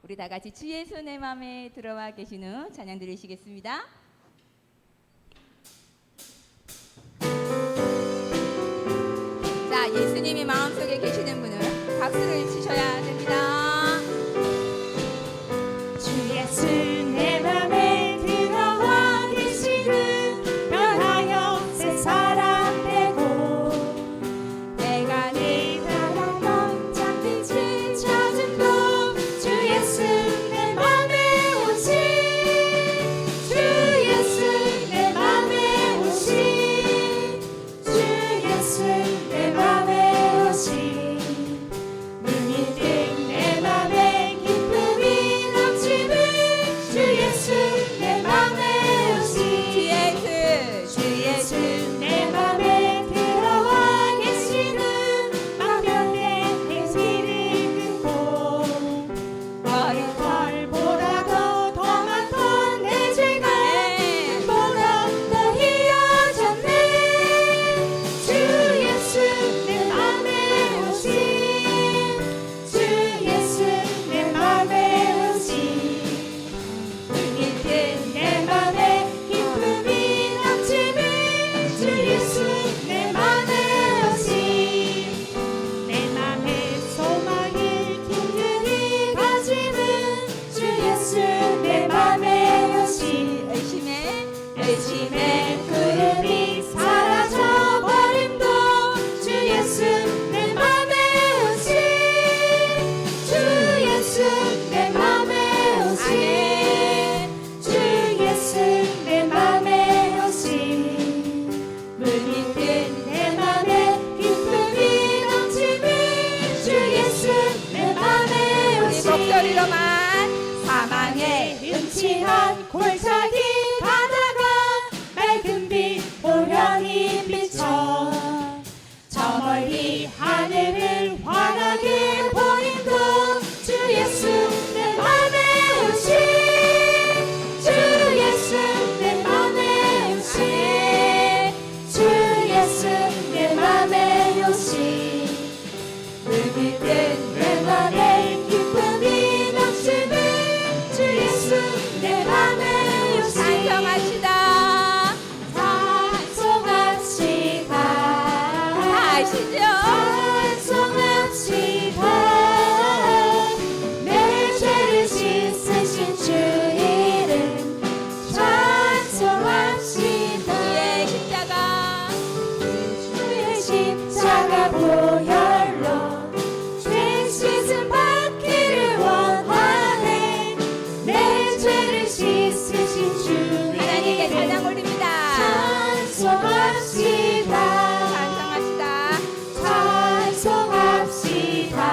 우리 다 같이 주 예수 내 맘에 들어와 계신 후 찬양 드리시겠습니다. 자, 예수님이 마음속에 계시는 분은 박수를 치셔야 됩니다. 주 예수 내 맘에 들어와 계시는 변하여 새 사람 되고 내가 네 사랑 넘쳐빛을 찾음도 주 예수 내 맘에 오신 주 예수 내 맘에 오신 주 예수 내 맘에 오신 눈이 뜬 내 맘에 기쁨이 넘치는 주 예수 내 맘에 오신 주 예수 내 맘에 들어와 계시는 만병의 행실을 끊고 머리털보다도 더 많던 내 죄가 보다 더 희어졌네 주 예수 내 맘에 오신 주 예수 내 맘에 오신 눈이 뜬 내 맘에 기쁨이 넘치는 주 예수 내 맘에 오신 내 맘에 소망을 든든히 가지는 주 예수 내 맘에 오신 의심의 구름이 사라져버림도 주 예수 내 맘에 오신 주 예수 내 맘에 오신 주 예수 내 맘에 오신 눈이 뜬 내 맘에 기쁨이 넘치는 주 예수 내 맘에 우리 오신 목소리로만 사망의 음침한 골짜기 가다가 맑은 빛 보령이 비쳐 저 멀리 하늘을 환하게 보인도 주 예수 내 맘에 오신 주 예수 내 맘에 오신 주 예수 내 맘에 오신 눈이 뜬 내 맘에 기쁨이 넘치는 주 예수 내 맘에 오신 찬송합시다. 찬송합시다 아시죠? 찬송합시다 내 죄를 씻으신 주 이름 찬송합시다 주의 십자가 주의 십자가 보혈로 죄 씻음 받기를 원하네 내 죄를 씻으신 주 하나님께 이름 찬양 올립니다. 찬송합시다 찬송합시다.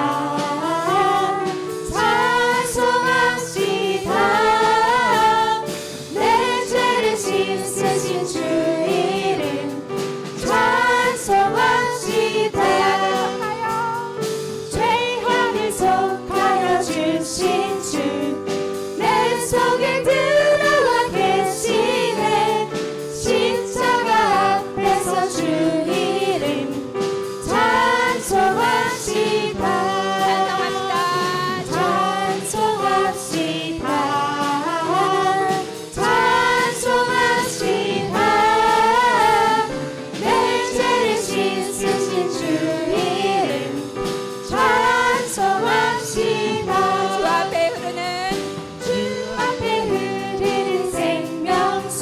찬송합시다 내 죄를 씻으신 주 이름 찬송합시다 죄악을 속하여 주신 주 내 속에 들어와 계시네 십자가 앞에서 주 이름 찬송합시다 찬송합시다 찬송합시다 내 죄를 씻으신 주 이름 찬송합시다 주 앞에 흐르는 주 앞에 흐르는 생명수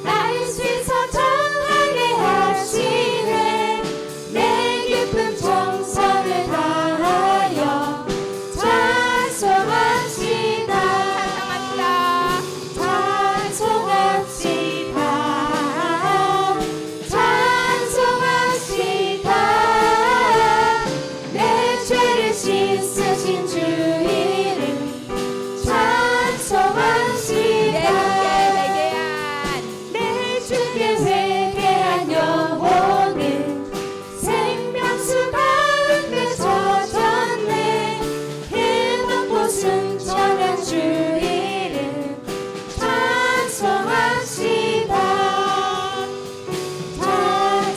날 씻어 정하게 하시네 내 깊은 정성을 다하여 찬송합시다 찬송합시다. 찬송합시다 찬송합시다 내 죄를 씻으신 주 이름 찬송합시다 내 주께 회개한 영혼은 생명수 가운데 젖었네 해방고 승천한 주 이름 찬송합시다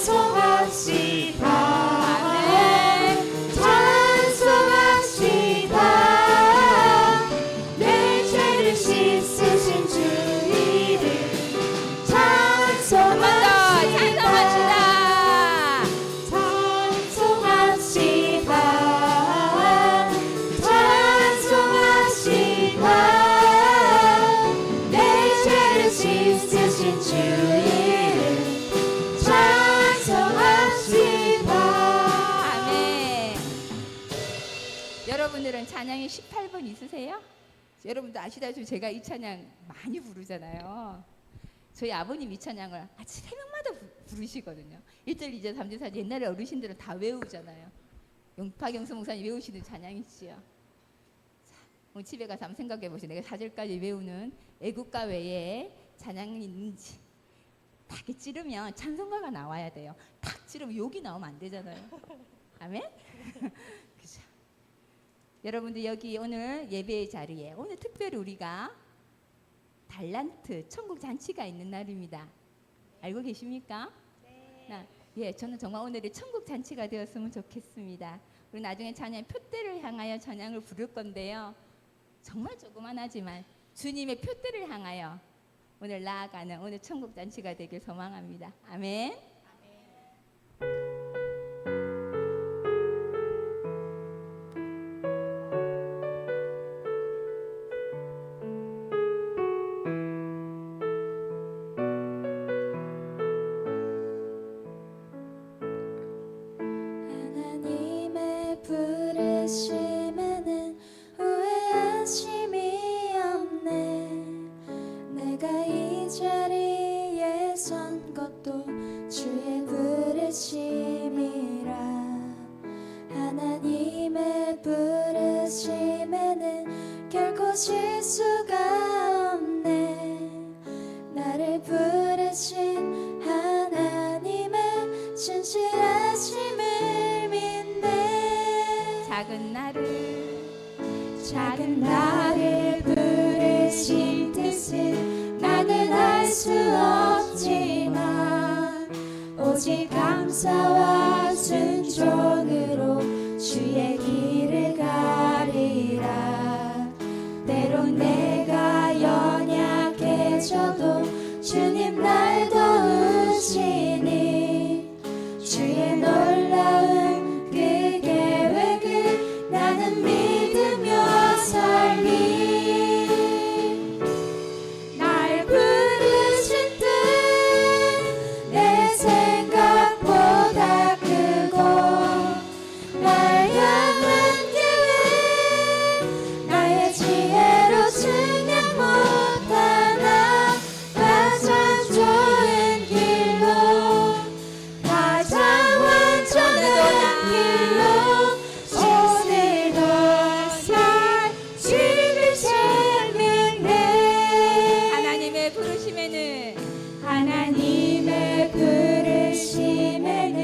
찬송합시다 찬송합시다 찬양이 18번 있으세요? 여러분도 아시다시피 제가 이 찬양 많이 부르잖아요. 저희 아버님 이 찬양을 아침 새벽마다 부르시거든요. 1절, 2절, 3절, 4절 옛날에 어르신들은 다 외우잖아요. 박영수 목사님 외우시는 찬양이지요. 자, 오늘 집에 가서 한번 생각해 보세요. 내가 4절까지 외우는 애국가 외에 찬양이 있는지. 딱 이렇게 찌르면 찬송가가 나와야 돼요. 탁 찌르면 욕이 나오면 안 되잖아요. 아멘? 그죠? 여러분들 여기 오늘 예배의 자리에 오늘 특별히 우리가 달란트 천국 잔치가 있는 날입니다. 알고 계십니까? 네. 예, 저는 정말 오늘이 천국 잔치가 되었으면 좋겠습니다. 우리 나중에 찬양 표대를 향하여 찬양을 부를 건데요. 정말 조그만하지만 주님의 표대를 향하여 오늘 나아가는 오늘 천국 잔치가 되길 소망합니다. 아멘. 하나님의 부르심에는 후회하심이 없네. 내가 이 자리에 선 것도 주의 부르심이라. 하나님의 부르심에는 결코 실수가 없네. 나를 부르신 하나님의 진실하심을 믿네. 작은 나를 부르신 뜻을 나는 알 수 없지만 오직 감사와 순종으로 주의 길을 가리라. 때론 내가 연약해져도 주님 날 도우시니 주의 놀라운 그 계획을 나는 믿으며 살리. 날 부르신 뜻 내 생각보다 크고 날 향한 계획 나의 지혜로 증명 못하나 가장 좋은 길로 가장 완전한 길로 오늘도 살 주를 생명해. 하나님의 부르심에는 하나님의 부르심에는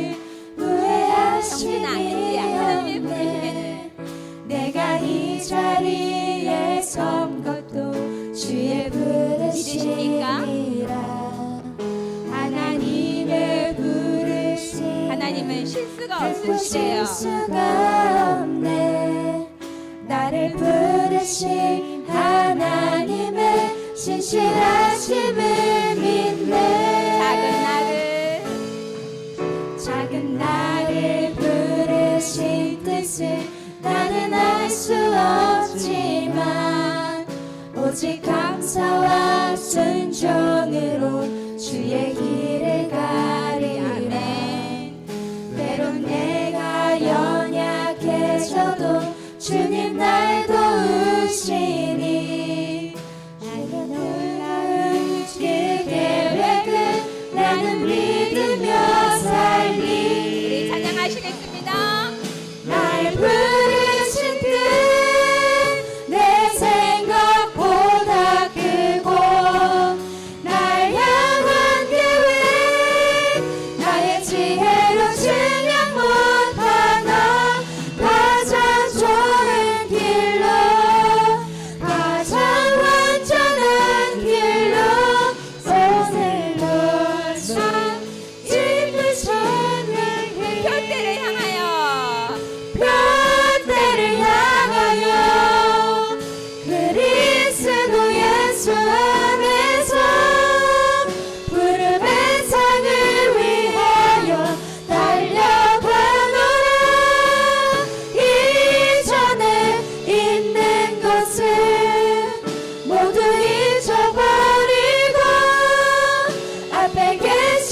후회하심이 하나님의 없네. 부르심에는 내가 이 자리에 선 것도 주의 부르심이라. 하나님의 부르심 하나님은 실수가 결코 없으시대요. 실수가 없네. 나를 부르신 하나님의 진실하심을 믿네. 작은 나를 부르신 뜻을 나는 알 수 없지만 오직 감사와 순종으로 주의 길을 가리라. 때론 내가 연약해져도 주님 날 도우시니 주의 놀라운 그 계획을 나는 믿으며 살리. 우리 찬양하시겠습니다. 날 부르신 뜻 내 생각보다 크고 날 향한 계획 나의 지혜로 증명 못하나 가장 좋은 길로 가장 완전한 길로 오늘도 참 깊은 생명해. 표대를 향하여 표대를 향하여 그리스도 예수 안에서 푸른 상을 위하여 달려가노라. 이전에 있는 것을 모두 잊어버리고 앞에 계신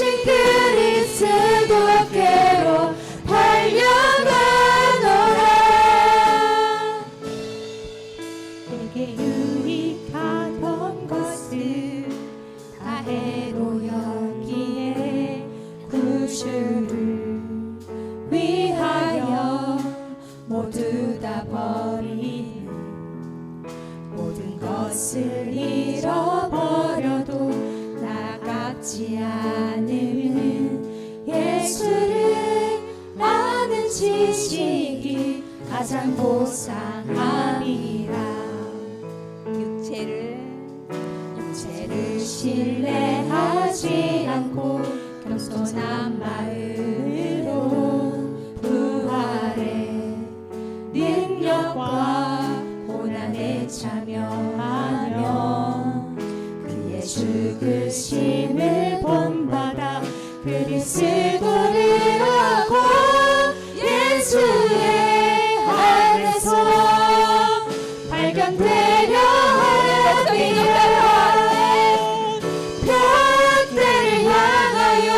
그리스도께로 달려가노라. 내게 유익하던 것을 다 해로 여기에 구주를 위하여 모두 다 버리는 모든 것을 잃어버려도 나같지 않으면 예수를 아는 지식이 가장 고상함이라. 육체를 신뢰하지 않고 겸손한 마음으로 부활의 능력과 고난에 참여하며 그의 죽으심을 본받아 그리스도를 하고 예수의 안에서 발견되려 하며 표대를 향하여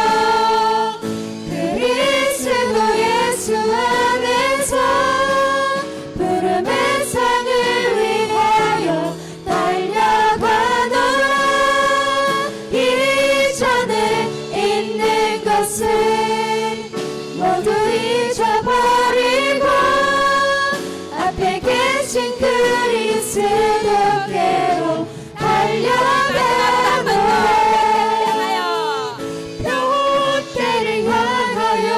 그리스도 예수 안에서 부름의 상을 위하여 달려가노라. 이전에 있는 것을 모두 잊어버리고 앞에 계신 그리스도께로 달려가노라. 표대를 향하여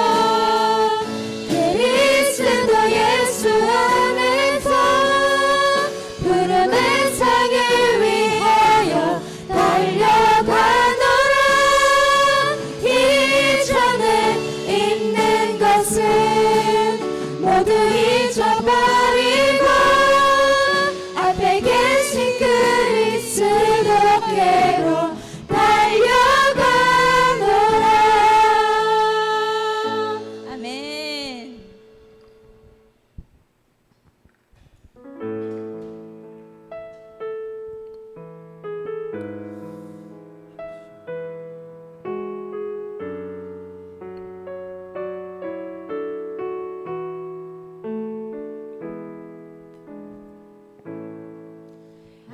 그리스도 예수 안에서 부름의 상을 위하여 달려가노라. 이전에 있는 것은 모두 잊어버리고 앞에 계신 그리스도께로 달려가노라. 아멘.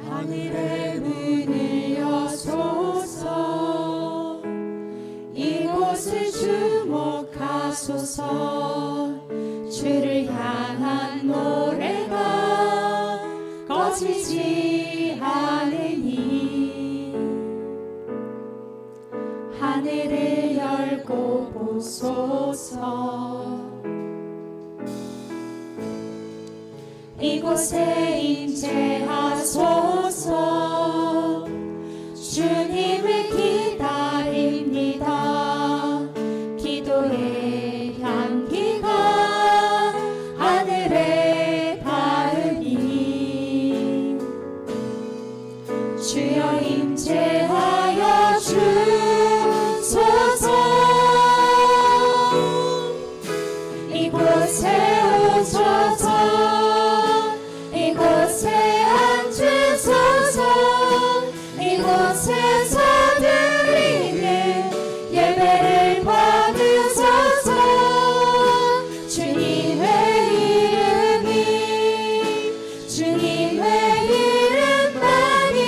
하늘의 문을 여소서 이곳을 주목하소서. 주를 향한 노래가 꺼지지 않으니 하늘을 열고 보소서. 이곳에 임재하소서. 주님을 기다립니다. 기도의 향기가 하늘에 닿으니 주여 임재하여 주소서. 이곳에 오셔서 이곳에 앉으소서. 이곳에서 드리는 예배를 받으소서. 주님의 이름만이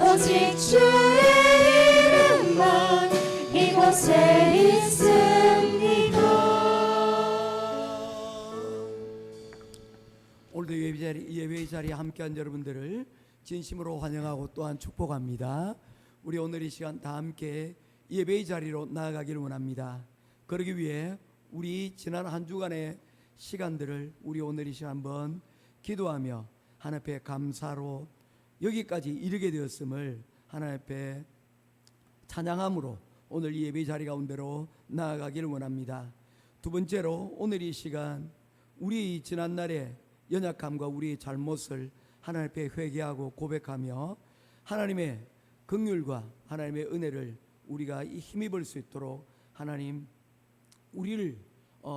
오직 주의 이름만 이곳에 있습니다. 오늘도 예배 자리에 함께한 여러분들을 진심으로 환영하고 또한 축복합니다. 우리 오늘 이 시간 다 함께 예배의 자리로 나아가기를 원합니다. 그러기 위해 우리 지난 한 주간의 시간들을 우리 오늘 이 시간 한번 기도하며 하나님 앞에 감사로 여기까지 이르게 되었음을 하나님 앞에 찬양함으로 오늘 이 예배 자리 가운데로 나아가기를 원합니다. 두 번째로 오늘 이 시간 우리 지난날의 연약함과 우리의 잘못을 하나님 앞에 회개하고 고백하며 하나님의 긍휼과 하나님의 은혜를 우리가 힘입을 수 있도록 하나님 우리를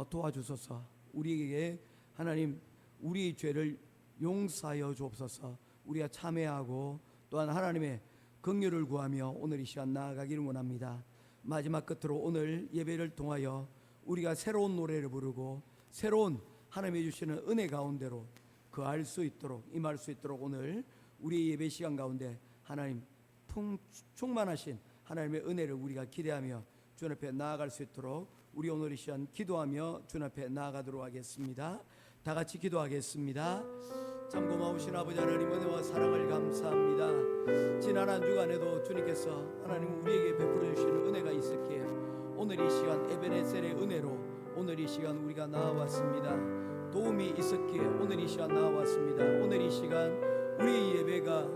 도와주소서. 우리에게 하나님 우리의 죄를 용서하여 주옵소서. 우리가 참회하고 또한 하나님의 긍휼을 구하며 오늘 이 시간 나아가기를 원합니다. 마지막 끝으로 오늘 예배를 통하여 우리가 새로운 노래를 부르고 새로운 하나님이 주시는 은혜 가운데로 거할 수 있도록 임할 수 있도록 오늘 우리 예배 시간 가운데 하나님 충만하신 하나님의 은혜를 우리가 기대하며 주 앞에 나아갈 수 있도록 우리 오늘 이 시간 기도하며 주 앞에 나아가도록 하겠습니다. 다 같이 기도하겠습니다. 참 고마우신 아버지 하나님 은혜와 사랑을 감사합니다. 지난 한 주간에도 주님께서 하나님 우리에게 베풀어 주시는 은혜가 있었기에 오늘 이 시간 에베네셀의 은혜로 오늘 이 시간 우리가 나와왔습니다. 도움이 있었기에 오늘 이 시간 나와왔습니다. 오늘 이 시간 우리 예배가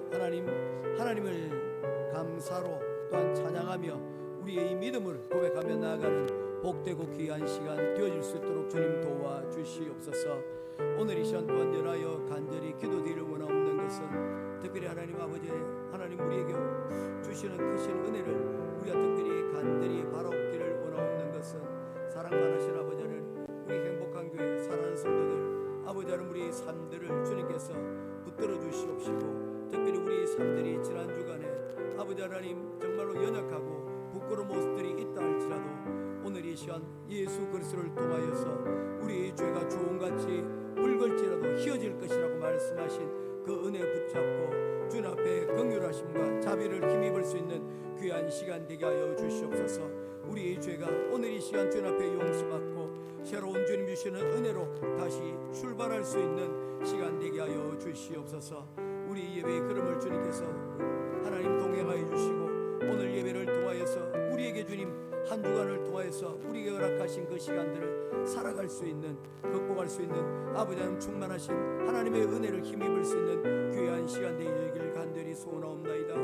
하나님을 감사로 또한 찬양하며 우리의 이 믿음을 고백하며 나아가는 복되고 귀한 시간 되어질 수 있도록 주님 도와주시옵소서. 오늘 이 시간 또한 연하여 간절히 기도드리려 원하옵는 것은 특별히 하나님 아버지 하나님 우리에게 주시는 크신 은혜를 우리가 특별히 간절히 바라옵기를 원하옵는 것은 사랑 많으신 아버지 하나님 우리 행복한 교회 사랑하는 성도들 아버지 하나님 우리의 삶들을 주님께서 붙들어 주시옵시고 특별히 우리 삶들이 지난 주간에 아버지 하나님 정말로 연약하고 부끄러운 모습들이 있다 할지라도 오늘 이 시간 예수 그리스도를 통하여서 우리의 죄가 주홍같이 붉을지라도 희어질 것이라고 말씀하신 그 은혜 붙잡고 주님 앞에 긍휼하심과 자비를 힘입을 수 있는 귀한 시간 되게 하여 주시옵소서. 우리의 죄가 오늘 이 시간 주님 앞에 용서받고 새로운 주님 주시는 은혜로 다시 출발할 수 있는 시간 되게 하여 주시옵소서. 우리 예배의 걸음을 주님께서 하나님 동행하여 주시고 오늘 예배를 통하여서 우리에게 주님 한 주간을 통하여서 우리에게 허락하신 그 시간들을 살아갈 수 있는 극복할 수 있는 아버지 하나님 충만하신 하나님의 은혜를 힘입을 수 있는 귀한 시간 되기를 간절히 소원하옵나이다.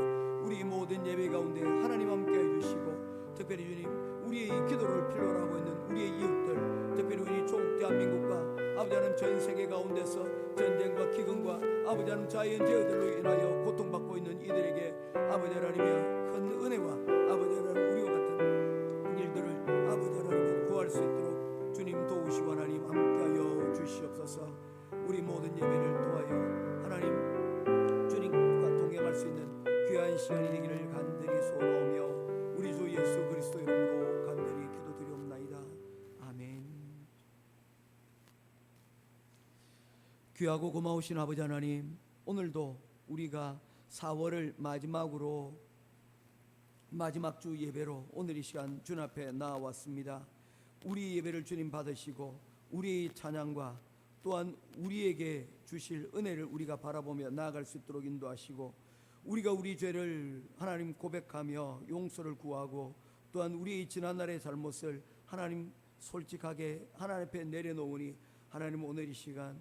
우리 모든 예배 가운데 하나님 함께해 주시고 특별히 주님 우리의 기도를 필요로 하고 있는 우리의 이웃들 특별히 우리 조국 대한민국과 아버지 하나님 전 세계 가운데서 전쟁과 기근과 아버지 하나님 자연재해들로 인하여 고통받고 있는 이들에게 아버지 하나님의 큰 은혜와 아버지 하나님 우리와 같은 일들을 아버지 하나님 구할 수 있도록 주님 도우시고 하나님 함께하여 주시옵소서. 우리 모든 예배를 통하여 하나님 주님과 동행할 수 있는 귀한 시간이 되기를 간절히 소원하오며 우리 주 예수 그리스도 이름으로 간절히 기도드리옵나이다. 아멘. 귀하고 고마우신 아버지 하나님 오늘도 우리가 4월을 마지막 주 예배로 오늘 이 시간 주님 앞에 나왔습니다. 우리 예배를 주님 받으시고 우리의 찬양과 또한 우리에게 주실 은혜를 우리가 바라보며 나아갈 수 있도록 인도하시고 우리가 우리 죄를 하나님 고백하며 용서를 구하고 또한 우리의 지난날의 잘못을 하나님 솔직하게 하나님 앞에 내려놓으니 하나님 오늘 이 시간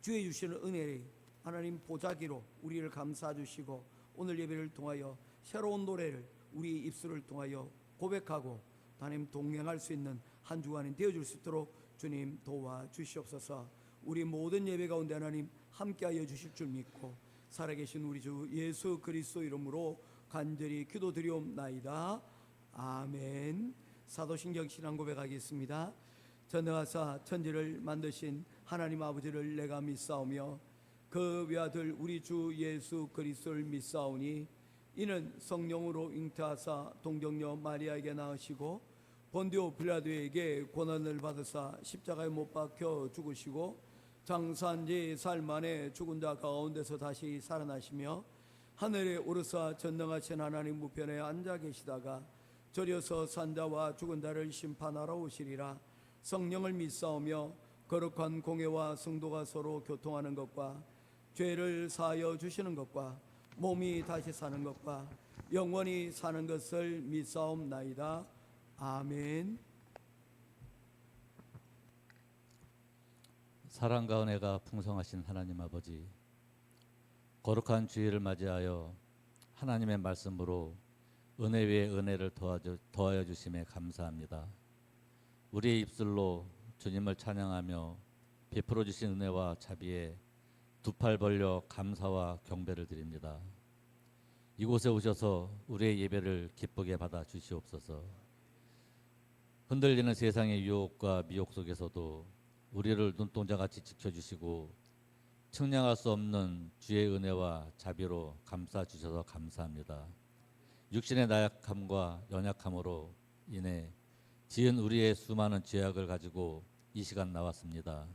주의 주시는 은혜를 하나님 보자기로 우리를 감싸 주시고 오늘 예배를 통하여 새로운 노래를 우리 입술을 통하여 고백하고 하나님 동행할 수 있는 한 주간이 되어줄 수 있도록 주님 도와주시옵소서. 우리 모든 예배 가운데 하나님 함께하여 주실 줄 믿고 살아계신 우리 주 예수 그리스도 이름으로 간절히 기도드리옵나이다. 아멘. 사도신경 신앙 고백하겠습니다. 전능하사 천지를 만드신 하나님 아버지를 내가 믿사오며 그 외아들 우리 주 예수 그리스도를 믿사오니 이는 성령으로 잉태하사 동정녀 마리아에게 낳으시고 본디오 빌라도에게 고난을 받으사 십자가에 못 박혀 죽으시고 장사한 지 사흘 만에 죽은 자 가운데서 다시 살아나시며 하늘에 오르사 전능하신 하나님 우편에 앉아 계시다가 저려서 산자와 죽은 자를 심판하러 오시리라. 성령을 믿사오며 거룩한 공회와 성도가 서로 교통하는 것과 죄를 사하여 주시는 것과 몸이 다시 사는 것과 영원히 사는 것을 믿사옵나이다. 아멘. 사랑과 은혜가 풍성하신 하나님 아버지, 거룩한 주일을 맞이하여 하나님의 말씀으로 은혜 위에 은혜를 더하여 주심에 감사합니다. 우리의 입술로 주님을 찬양하며 베풀어 주신 은혜와 자비에 두 팔 벌려 감사와 경배를 드립니다. 이곳에 오셔서 우리의 예배를 기쁘게 받아 주시옵소서. 흔들리는 세상의 유혹과 미혹 속에서도 우리를 눈동자같이 지켜주시고 측량할 수 없는 주의 은혜와 자비로 감싸주셔서 감사합니다. 육신의 나약함과 연약함으로 인해 지은 우리의 수많은 죄악을 가지고 이 시간 나왔습니다.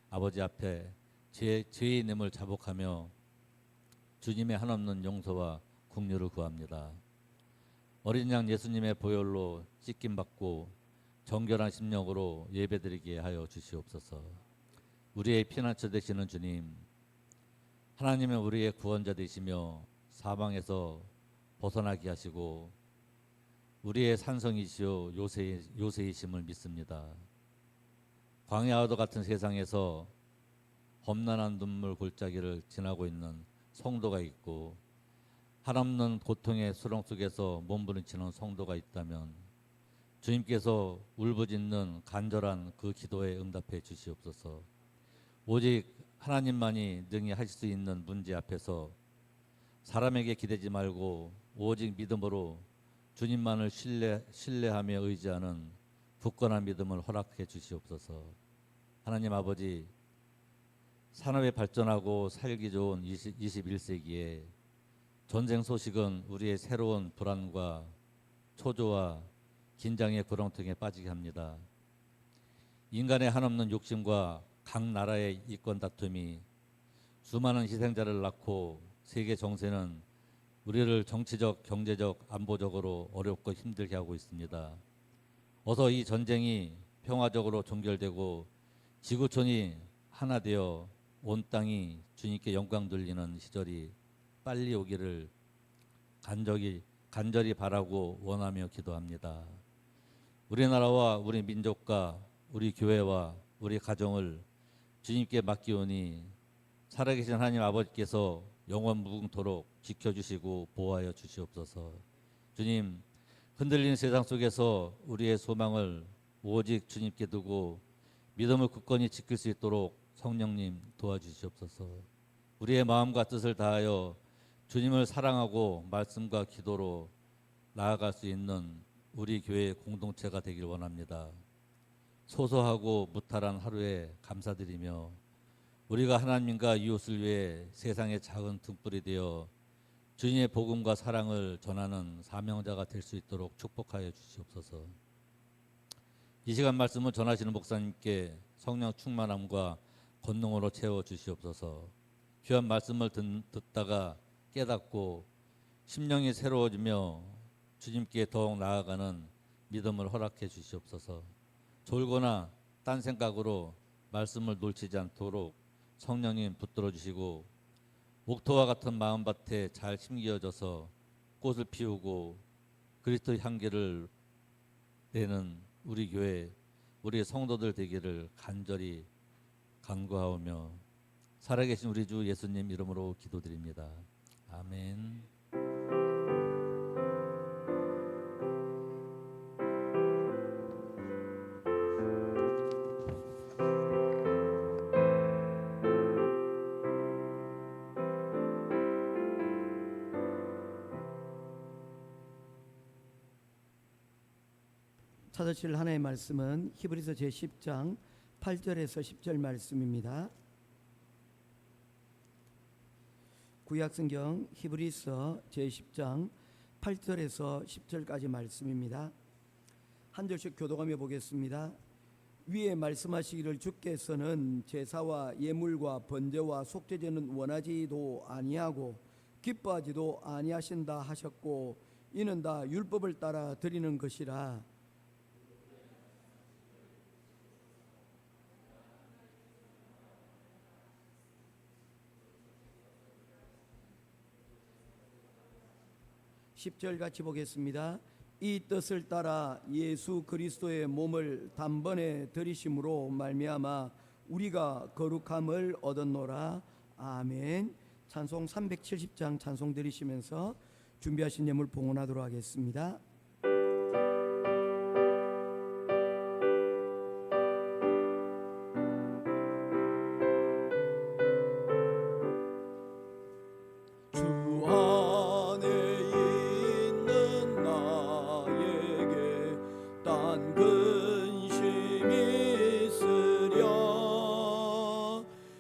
아버지 앞에 죄의 님을 자복하며 주님의 한없는 용서와 긍휼을 구합니다. 어린 양 예수님의 보혈로 씻김 받고 정결한 심령으로 예배드리게 하여 주시옵소서. 우리의 피난처 되시는 주님, 하나님은 우리의 구원자 되시며 사방에서 벗어나게 하시고 우리의 산성이시요 요새이심을 믿습니다. 광야와도 같은 세상에서 험난한 눈물 골짜기를 지나고 있는 성도가 있고 한없는 고통의 수렁 속에서 몸부림치는 성도가 있다면 주님께서 울부짖는 간절한 그 기도에 응답해 주시옵소서. 오직 하나님만이 능히 하실 수 있는 문제 앞에서 사람에게 기대지 말고 오직 믿음으로 주님만을 신뢰하며 의지하는 굳건한 믿음을 허락해 주시옵소서. 하나님 아버지, 산업이 발전하고 살기 좋은 21세기에 전쟁 소식은 우리의 새로운 불안과 초조와 긴장의 구렁텅이에 빠지게 합니다. 인간의 한없는 욕심과 각 나라의 이권 다툼이 수많은 희생자를 낳고 세계 정세는 우리를 정치적, 경제적, 안보적으로 어렵고 힘들게 하고 있습니다. 어서 이 전쟁이 평화적으로 종결되고 지구촌이 하나 되어 온 땅이 주님께 영광 돌리는 시절이 빨리 오기를 간절히 바라고 원하며 기도합니다. 우리나라와 우리 민족과 우리 교회와 우리 가정을 주님께 맡기오니 살아계신 하나님 아버지께서 영원 무궁토록 지켜주시고 보호하여 주시옵소서. 주님, 흔들리는 세상 속에서 우리의 소망을 오직 주님께 두고 믿음을 굳건히 지킬 수 있도록 성령님 도와주시옵소서. 우리의 마음과 뜻을 다하여 주님을 사랑하고 말씀과 기도로 나아갈 수 있는 우리 교회의 공동체가 되길 원합니다. 소소하고 무탈한 하루에 감사드리며 우리가 하나님과 이웃을 위해 세상의 작은 등불이 되어 주님의 복음과 사랑을 전하는 사명자가 될 수 있도록 축복하여 주시옵소서. 이 시간 말씀을 전하시는 목사님께 성령 충만함과 권능으로 채워 주시옵소서. 귀한 말씀을 듣다가 깨닫고 심령이 새로워지며 주님께 더욱 나아가는 믿음을 허락해 주시옵소서. 졸거나 딴 생각으로 말씀을 놓치지 않도록 성령님 붙들어 주시고 옥토와 같은 마음밭에 잘 심겨져서 꽃을 피우고 그리스도의 향기를 내는 우리 교회, 우리 성도들 되기를 간절히 간구하오며 살아계신 우리 주 예수님 이름으로 기도드립니다. 아멘. 찾으실 하나의 말씀은 히브리서 제10장 8절에서 10절 말씀입니다. 구약성경 히브리서 제10장 8절에서 10절까지 말씀입니다. 한 절씩 교독하며 보겠습니다. 위에 말씀하시기를 주께서는 제사와 예물과 번제와 속죄제는 원하지도 아니하고 기뻐하지도 아니하신다 하셨고 이는 다 율법을 따라 드리는 것이라. 십 절 같이 보겠습니다. 이 뜻을 따라 예수 그리스도의 몸을 단번에 들이심으로 말미암아 우리가 거룩함을 얻었노라. 아멘. 찬송 370장 찬송 들으시면서 준비하신 예물 봉헌하도록 하겠습니다.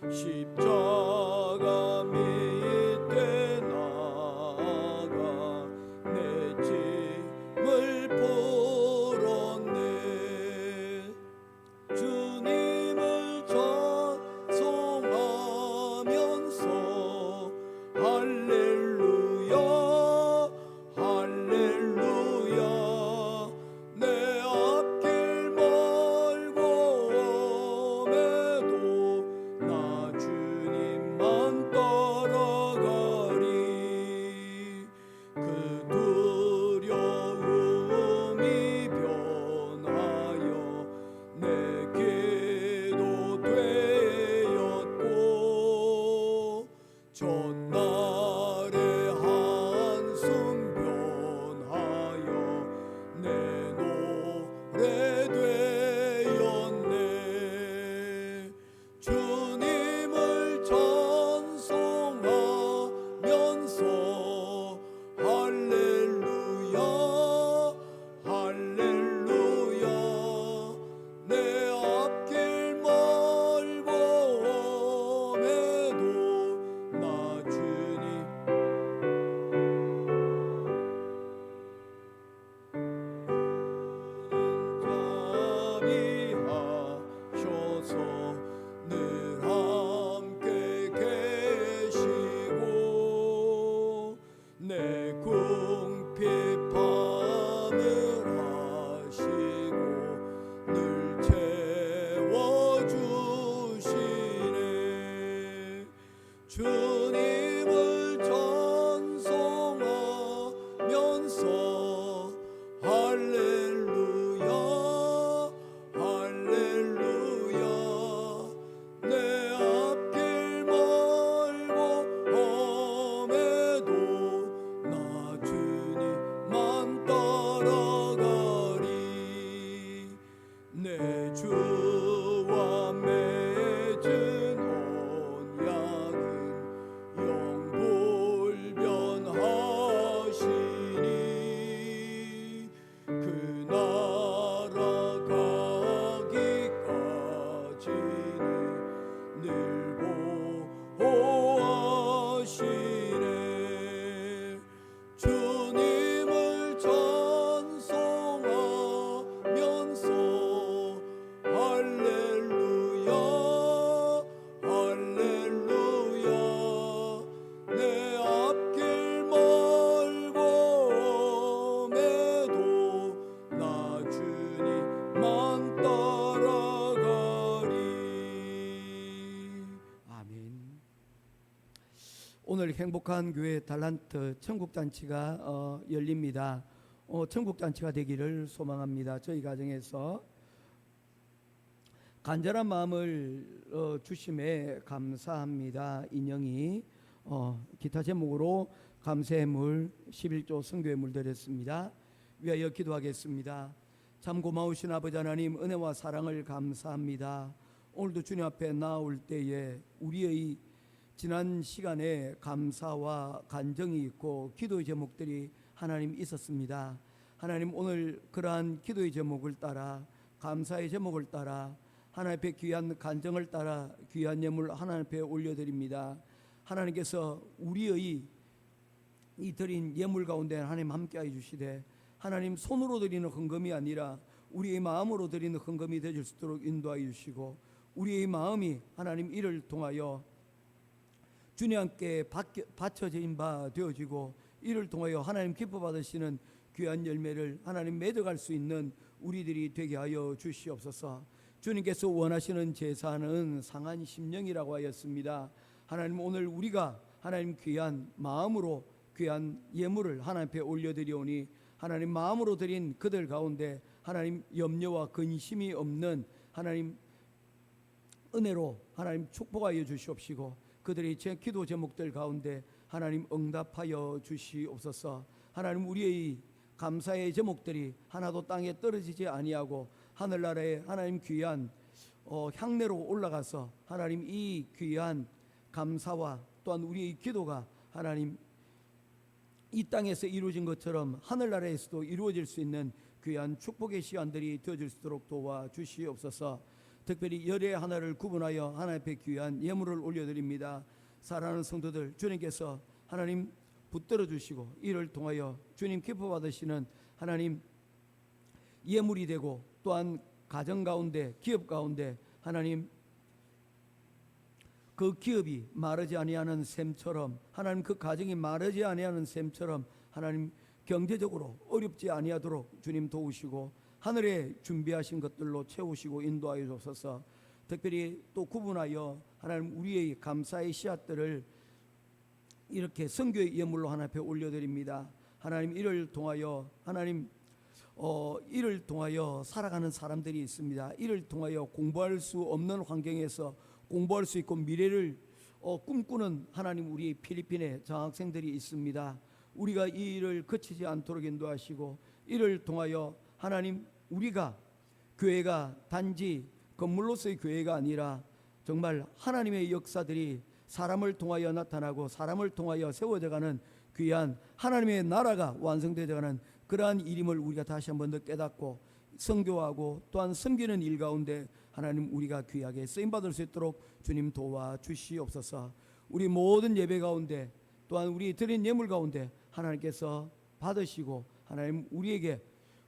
십자가 밑에 나가 내 짐을 풀었네. 주님을 찬송하며 날의 한숨 변하여 내 노래 되었네. 주님을 찬송하면서 할렐루야 할렐루야 내 앞길 멀고 험해도 나 주님 자비하셔서 늘 함께 계시고 내 궁핍함을 하시고 늘 채워주시네. 주님을 찬송하면서 할렐루야 할렐루야 내 앞길 멀고 험해도 나 주님만 따라가리. 내 주와 맺은 언약은 영불변하시니 그 나라 가기까지는 늘 보호하시네. 주님을 찬송하면서 할렐루야 할렐루야 내 앞길 멀고 험해도 나 주님만 따라가리. 아멘. 오늘 행복한 교회 달란트 천국잔치가 열립니다. 천국잔치가 되기를 소망합니다. 저희 가정에서 간절한 마음을 주심에 감사합니다. 인영이 기타 제목으로 감사의 물 11조 성교의 물 드렸습니다. 위하여 기도하겠습니다. 참 고마우신 아버지 하나님, 은혜와 사랑을 감사합니다. 오늘도 주님 앞에 나올 때에 우리의 지난 시간에 감사와 간정이 있고 기도의 제목들이 하나님 있었습니다. 하나님, 오늘 그러한 기도의 제목을 따라, 감사의 제목을 따라, 하나님 앞에 귀한 간정을 따라 귀한 예물 하나님 앞에 올려드립니다. 하나님께서 우리의 이 드린 예물 가운데 하나님 함께하여 주시되, 하나님 손으로 드리는 헌금이 아니라 우리의 마음으로 드리는 헌금이 되실 수 있도록 인도하여 주시고, 우리의 마음이 하나님 이를 통하여 주님께 바쳐진 바 되어지고, 이를 통하여 하나님 기뻐 받으시는 귀한 열매를 하나님 맺어갈 수 있는 우리들이 되게 하여 주시옵소서. 주님께서 원하시는 제사는 상한 심령이라고 하였습니다. 하나님, 오늘 우리가 하나님 귀한 마음으로 귀한 예물을 하나님 앞에 올려드리오니, 하나님 마음으로 드린 그들 가운데 하나님 염려와 근심이 없는 하나님 은혜로 하나님 축복하여 주시옵시고, 그들의 제 기도 제목들 가운데 하나님 응답하여 주시옵소서. 하나님, 우리의 감사의 제목들이 하나도 땅에 떨어지지 아니하고 하늘나라에 하나님 귀한 향내로 올라가서 하나님 이 귀한 감사와 또한 우리의 기도가 하나님 이 땅에서 이루어진 것처럼 하늘나라에서도 이루어질 수 있는 귀한 축복의 시간들이 되어질 수 있도록 도와주시옵소서. 특별히 열의 하나를 구분하여 하나님 앞에 귀한 예물을 올려드립니다. 사랑하는 성도들, 주님께서 하나님 붙들어 주시고, 이를 통하여 주님 기뻐 받으시는 하나님 예물이 되고, 또한 가정 가운데 기업 가운데 하나님 그 기업이 마르지 아니하는 셈처럼, 하나님 그 가정이 마르지 아니하는 셈처럼 하나님 경제적으로 어렵지 아니하도록 주님 도우시고, 하늘에 준비하신 것들로 채우시고 인도하여 주옵소서. 특별히 또 구분하여 하나님 우리의 감사의 씨앗들을 이렇게 선교의 예물로 하나님 앞에 올려드립니다. 하나님, 이를 통하여 하나님 이를 통하여 살아가는 사람들이 있습니다. 이를 통하여 공부할 수 없는 환경에서 공부할 수 있고 미래를 꿈꾸는 하나님 우리 필리핀의 장학생들이 있습니다. 우리가 이 일을 그치지 않도록 인도하시고 이를 통하여 하나님 우리가 교회가 단지 건물로서의 교회가 아니라 정말 하나님의 역사들이 사람을 통하여 나타나고 사람을 통하여 세워져가는 귀한 하나님의 나라가 완성되어가는 그러한 일임을 우리가 다시 한번 더 깨닫고 선교하고 또한 섬기는 일 가운데 하나님 우리가 귀하게 쓰임받을 수 있도록 주님 도와주시옵소서. 우리 모든 예배 가운데 또한 우리 드린 예물 가운데 하나님께서 받으시고 하나님 우리에게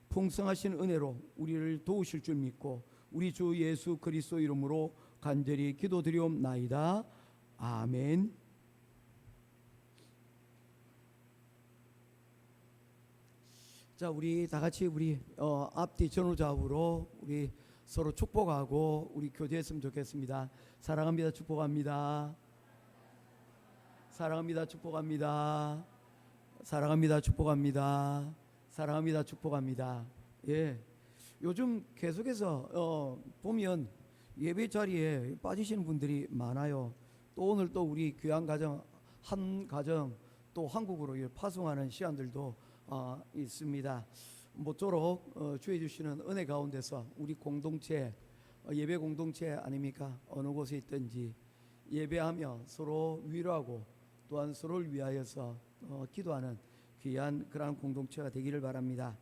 풍성하신 은혜로 우리를 도우실 줄 믿고 우리 주 예수 그리스도 이름으로 간절히 기도드리옵나이다. 아멘. 자, 우리 다 같이 우리 앞뒤 전후좌우로 우리 서로 축복하고 우리 교제했으면 좋겠습니다. 사랑합니다. 축복합니다. 사랑합니다. 축복합니다. 사랑합니다. 축복합니다. 사랑합니다. 축복합니다. 예. 요즘 계속해서 보면 예배 자리에 빠지시는 분들이 많아요. 또 오늘 또 우리 귀한 가정 한 가정 또 한국으로 파송하는 시간들도 있습니다. 모쪼록 주해 주시는 은혜 가운데서 우리 공동체 예배 공동체 아닙니까? 어느 곳에 있든지 예배하며 서로 위로하고 또한 서로를 위하여서 기도하는 귀한 그러한 공동체가 되기를 바랍니다.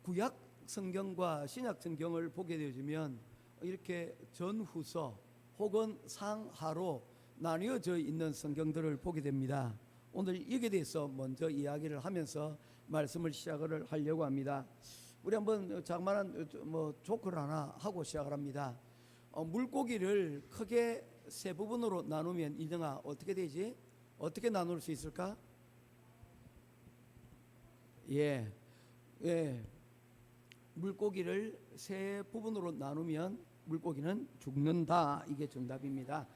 구약 성경과 신약 성경을 보게 되어지면 이렇게 전후서 혹은 상하로 나뉘어져 있는 성경들을 보게 됩니다. 오늘 이에 대해서 먼저 이야기를 하면서 말씀을 시작을 하려고 합니다. 우리 한번 장만한 조크를 하나 하고 시작을 합니다. 물고기를 크게 세 부분으로 나누면 이등아 어떻게 되지? 어떻게 나눌 수 있을까? 예. 물고기를 세 부분으로 나누면 물고기는 죽는다. 이게 정답입니다.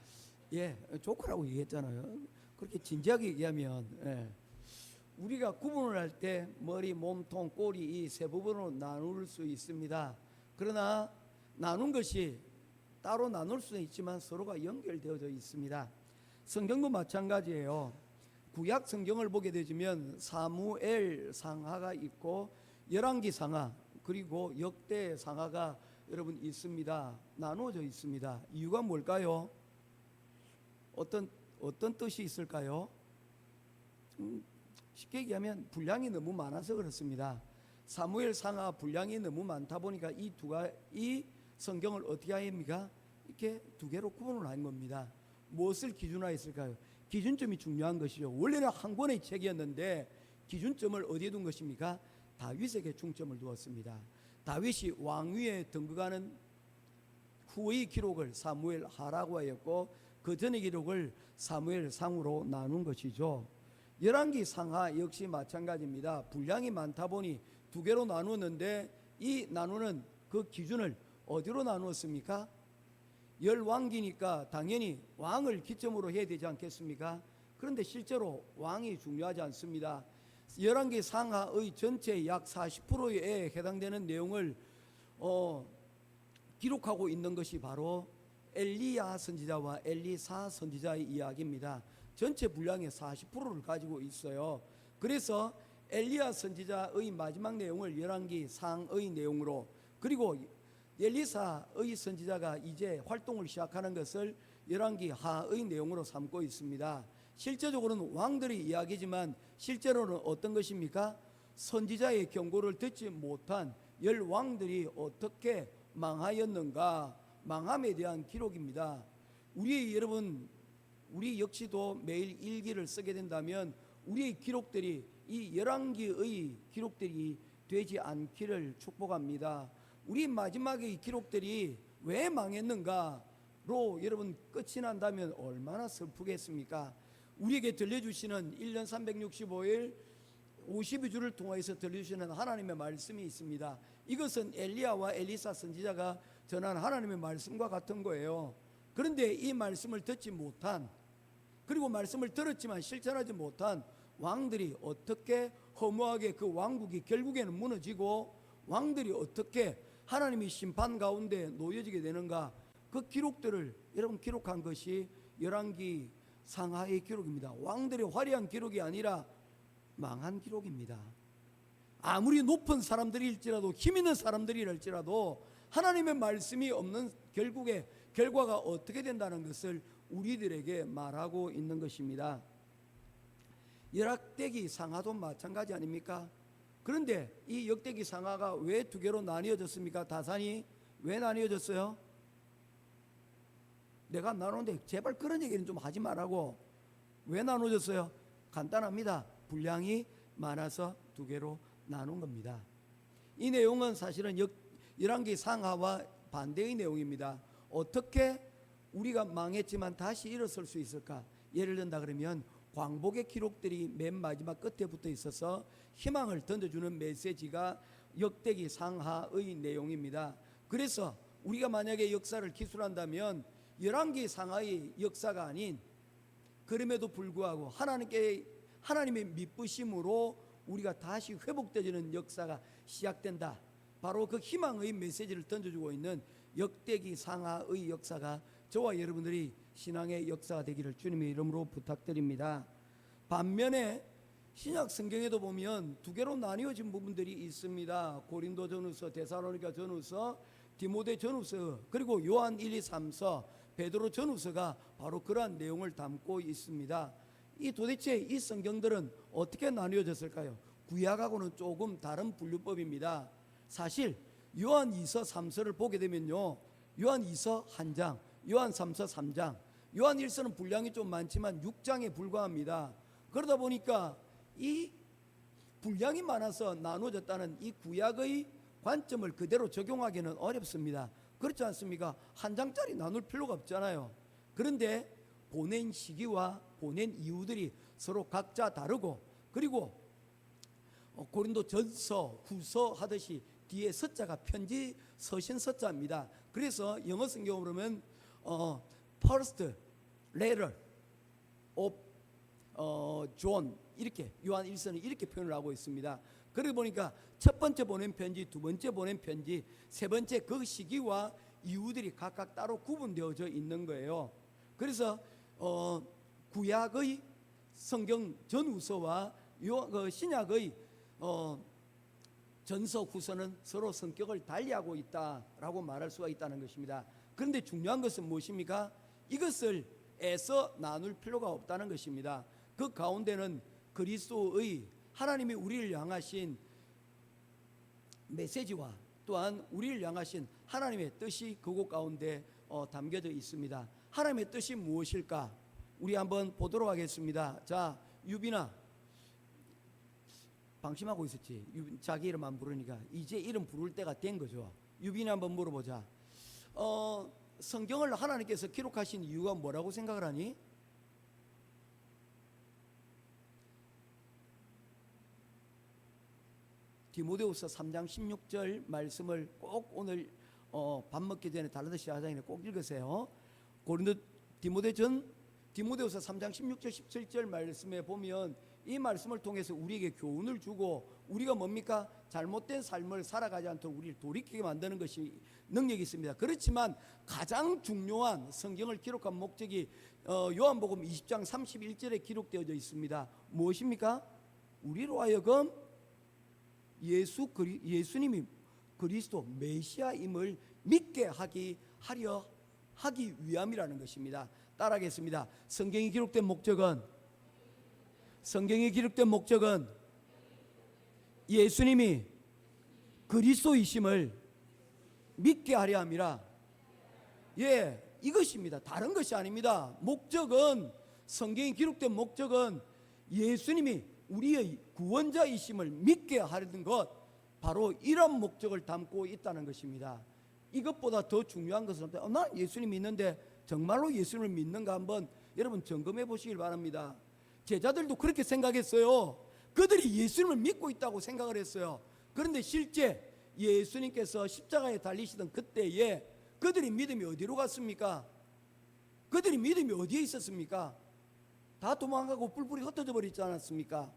예, 조크라고 얘기했잖아요. 그렇게 진지하게 얘기하면 우리가 구분을 할 때 머리, 몸통, 꼬리 이 세 부분으로 나눌 수 있습니다. 그러나 나눈 것이 따로 나눌 수는 있지만 서로가 연결되어져 있습니다. 성경도 마찬가지예요. 구약 성경을 보게 되면 사무엘 상하가 있고 열왕기 상하 그리고 역대 상하가 여러분 있습니다. 나누어져 있습니다. 이유가 뭘까요? 어떤 뜻이 있을까요? 쉽게 얘기하면 분량이 너무 많아서 그렇습니다. 사무엘 상하 분량이 너무 많다 보니까 이 성경을 어떻게 합니까? 이렇게 두 개로 구분을 한 겁니다. 무엇을 기준화했을까요? 기준점이 중요한 것이죠. 원래는 한 권의 책이었는데 기준점을 어디에 둔 것입니까? 다윗에게 중점을 두었습니다. 다윗이 왕위에 등극하는 후의 기록을 사무엘 하라고 하였고 그 전의 기록을 사무엘 상으로 나눈 것이죠. 열왕기 상하 역시 마찬가지입니다. 분량이 많다 보니 두 개로 나누었는데 이 나누는 그 기준을 어디로 나누었습니까? 열왕기니까 당연히 왕을 기점으로 해야 되지 않겠습니까? 그런데 실제로 왕이 중요하지 않습니다. 열왕기 상하의 전체 약 40%에 해당되는 내용을 기록하고 있는 것이 바로 엘리야 선지자와 엘리사 선지자의 이야기입니다. 전체 분량의 40%를 가지고 있어요. 그래서 엘리야 선지자의 마지막 내용을 열왕기 상의 내용으로 그리고 엘리사의 선지자가 이제 활동을 시작하는 것을 열왕기 하의 내용으로 삼고 있습니다. 실제적으로는 왕들의 이야기지만 실제로는 어떤 것입니까? 선지자의 경고를 듣지 못한 열 왕들이 어떻게 망하였는가, 망함에 대한 기록입니다. 우리 역시도 매일 일기를 쓰게 된다면 우리의 기록들이 이 열왕기의 기록들이 되지 않기를 축복합니다. 우리 마지막의 기록들이 왜 망했는가로 여러분 끝이 난다면 얼마나 슬프겠습니까? 우리에게 들려주시는 1년 365일 52주를 통해서 들려주시는 하나님의 말씀이 있습니다. 이것은 엘리야와 엘리사 선지자가 전한 하나님의 말씀과 같은 거예요. 그런데 이 말씀을 듣지 못한 그리고 말씀을 들었지만 실천하지 못한 왕들이 어떻게 허무하게 그 왕국이 결국에는 무너지고 왕들이 어떻게 하나님의 심판 가운데 놓여지게 되는가, 그 기록들을 여러분 기록한 것이 열왕기 상하의 기록입니다. 왕들의 화려한 기록이 아니라 망한 기록입니다. 아무리 높은 사람들일지라도 힘 있는 사람들이랄지라도 하나님의 말씀이 없는 결국에 결과가 어떻게 된다는 것을 우리들에게 말하고 있는 것입니다. 열악대기 상하도 마찬가지 아닙니까? 그런데 이 역대기 상하가 왜 두 개로 나뉘어졌습니까? 다산이 왜 나뉘어졌어요? 내가 나누는데 제발 그런 얘기는 좀 하지 말라고. 왜 나눠졌어요? 간단합니다. 분량이 많아서 두 개로 나눈 겁니다. 이 내용은 사실은 열왕기 상하와 반대의 내용입니다. 어떻게 우리가 망했지만 다시 일어설 수 있을까? 예를 든다 그러면 광복의 기록들이 맨 마지막 끝에 붙어 있어서 희망을 던져주는 메시지가 역대기 상하의 내용입니다. 그래서 우리가 만약에 역사를 기술한다면 열왕기 상하의 역사가 아닌, 그럼에도 불구하고 하나님의 미쁘심으로 우리가 다시 회복되지는 역사가 시작된다. 바로 그 희망의 메시지를 던져주고 있는 역대기 상하의 역사가 저와 여러분들이 신앙의 역사가 되기를 주님의 이름으로 부탁드립니다. 반면에 신약 성경에도 보면 두 개로 나뉘어진 부분들이 있습니다. 고린도전후서, 데살로니가전후서, 디모데전후서, 그리고 요한 1, 2, 3서, 베드로전후서가 바로 그러한 내용을 담고 있습니다. 이 도대체 이 성경들은 어떻게 나뉘어졌을까요? 구약하고는 조금 다른 분류법입니다. 사실 요한 2서 3서를 보게 되면요, 요한 2서 1장, 요한 3서 3장, 요한 1서는 분량이 좀 많지만 6장에 불과합니다. 그러다 보니까 이 분량이 많아서 나눠졌다는 이 구약의 관점을 그대로 적용하기는 어렵습니다. 그렇지 않습니까? 한 장짜리 나눌 필요가 없잖아요. 그런데 보낸 시기와 보낸 이유들이 서로 각자 다르고, 그리고 고린도전서, 후서 하듯이 뒤에 서자가 편지 서신 서자입니다. 그래서 영어 성경으로 보면 first letter of John, 이렇게 요한 1서는 이렇게 표현을 하고 있습니다. 그러다 보니까 첫 번째 보낸 편지, 두 번째 보낸 편지, 세 번째 그 시기와 이유들이 각각 따로 구분되어져 있는 거예요. 그래서 구약의 성경 전후서와 신약의 전서 후서는 서로 성격을 달리하고 있다라고 말할 수가 있다는 것입니다. 그런데 중요한 것은 무엇입니까? 이것을 애써 나눌 필요가 없다는 것입니다. 그 가운데는 그리스도의 하나님이 우리를 향하신 메시지와 또한 우리를 향하신 하나님의 뜻이 그곳 가운데 담겨져 있습니다. 하나님의 뜻이 무엇일까? 우리 한번 보도록 하겠습니다. 자, 유빈아, 방심하고 있었지. 자기 이름 안 부르니까 이제 이름 부를 때가 된 거죠. 유빈이 한번 물어보자. 성경을 하나님께서 기록하신 이유가 뭐라고 생각을 하니? 디모데후서 3장 16절 말씀을 꼭 오늘 밥 먹기 전에 달라듯이 하자니 꼭 읽으세요. 디모데후서 3장 16절 17절 말씀에 보면 이 말씀을 통해서 우리에게 교훈을 주고, 우리가 뭡니까? 잘못된 삶을 살아가지 않도록 우리를 돌이키게 만드는 것이 능력이 있습니다. 그렇지만 가장 중요한 성경을 기록한 목적이 요한복음 20장 31절에 기록되어져 있습니다. 무엇입니까? 우리로 하여금 예수님이 그리스도 메시아임을 믿게 하기 위함이라는 것입니다. 따라하겠습니다. 성경이 기록된 목적은 예수님이 그리스도이심을 믿게 하려 함이라. 예, 이것입니다. 다른 것이 아닙니다. 성경이 기록된 목적은 예수님이 우리의 구원자이심을 믿게 하려는 것, 바로 이런 목적을 담고 있다는 것입니다. 이것보다 더 중요한 것은 없다. 나 예수님 믿는데 정말로 예수님을 믿는가 한번 여러분 점검해 보시길 바랍니다. 제자들도 그렇게 생각했어요. 그들이 예수님을 믿고 있다고 생각을 했어요. 그런데 실제 예수님께서 십자가에 달리시던 그때에 그들의 믿음이 어디로 갔습니까? 그들의 믿음이 어디에 있었습니까? 다 도망가고 뿔뿔이 흩어져 버리지 않았습니까?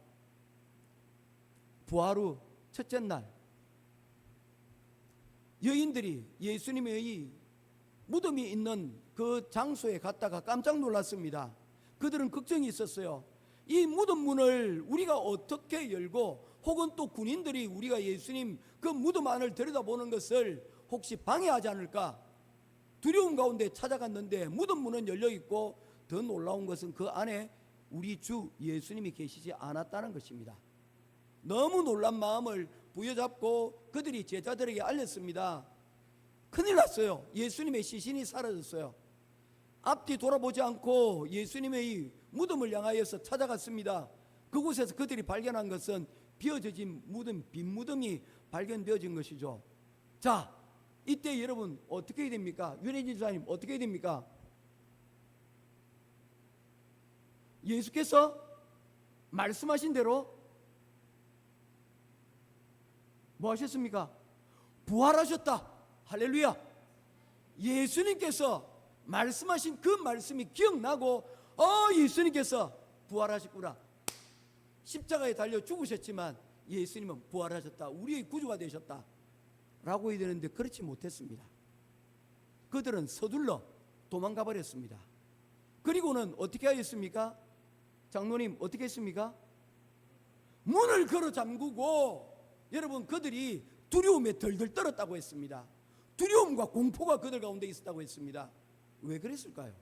부활 후 첫째 날 여인들이 예수님의 무덤이 있는 그 장소에 갔다가 깜짝 놀랐습니다. 그들은 걱정이 있었어요. 이 무덤 문을 우리가 어떻게 열고, 혹은 또 군인들이 우리가 예수님 그 무덤 안을 들여다보는 것을 혹시 방해하지 않을까 두려움 가운데 찾아갔는데, 무덤 문은 열려 있고 더 놀라운 것은 그 안에 우리 주 예수님이 계시지 않았다는 것입니다. 너무 놀란 마음을 부여잡고 그들이 제자들에게 알렸습니다. 큰일 났어요. 예수님의 시신이 사라졌어요. 앞뒤 돌아보지 않고 예수님의 무덤을 향하여서 찾아갔습니다. 그곳에서 그들이 발견한 것은 비어진 무덤, 빈 무덤이 발견되어진 것이죠. 자, 이때 여러분 어떻게 해야 됩니까? 윤혜진 집사님 어떻게 해야 됩니까? 예수께서 말씀하신 대로 뭐 하셨습니까? 부활하셨다. 할렐루야. 예수님께서 말씀하신 그 말씀이 기억나고, 예수님께서 부활하셨구나. 십자가에 달려 죽으셨지만 예수님은 부활하셨다. 우리의 구주가 되셨다 라고 해야 되는데, 그렇지 못했습니다. 그들은 서둘러 도망가 버렸습니다. 그리고는 어떻게 하였습니까? 장로님 어떻게 했습니까? 문을 걸어 잠그고, 여러분 그들이 두려움에 덜덜 떨었다고 했습니다. 두려움과 공포가 그들 가운데 있었다고 했습니다. 왜 그랬을까요?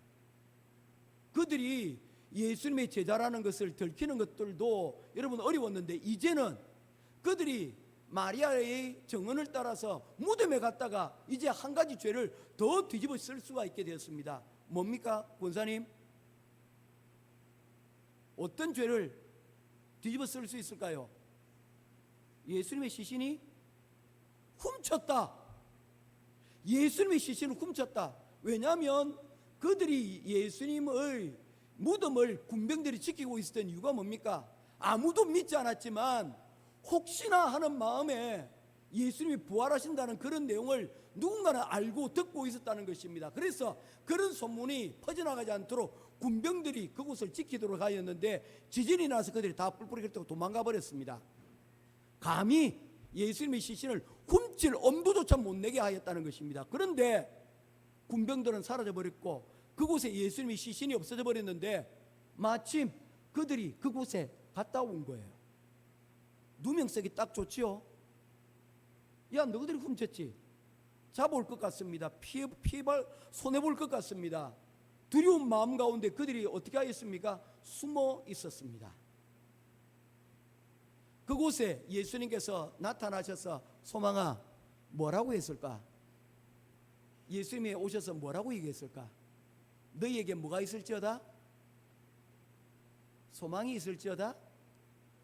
그들이 예수님의 제자라는 것을 들키는 것들도 여러분 어려웠는데, 이제는 그들이 마리아의 정언을 따라서 무덤에 갔다가 이제 한 가지 죄를 더 뒤집어 쓸 수가 있게 되었습니다. 뭡니까, 권사님? 어떤 죄를 뒤집어 쓸 수 있을까요? 예수님의 시신이 훔쳤다. 예수님의 시신을 훔쳤다. 왜냐하면 그들이 예수님의 무덤을 군병들이 지키고 있었던 이유가 뭡니까? 아무도 믿지 않았지만 혹시나 하는 마음에 예수님이 부활하신다는 그런 내용을 누군가는 알고 듣고 있었다는 것입니다. 그래서 그런 소문이 퍼져나가지 않도록 군병들이 그곳을 지키도록 하였는데, 지진이 나서 그들이 다 뿔뿔이 흩고 도망가 버렸습니다. 감히 예수님의 시신을 훔칠 엄두조차 못 내게 하였다는 것입니다. 그런데 군병들은 사라져 버렸고 그곳에 예수님의 시신이 없어져 버렸는데, 마침 그들이 그곳에 갔다 온 거예요. 누명쓰기 딱 좋지요. 야, 너희들이 훔쳤지? 잡아올 것 같습니다. 손해볼 것 같습니다. 두려운 마음 가운데 그들이 어떻게 하였습니까? 숨어 있었습니다. 그곳에 예수님께서 나타나셔서, 소망아, 뭐라고 했을까? 예수님이 오셔서 뭐라고 얘기했을까? 너희에게 뭐가 있을지어다? 소망이 있을지어다?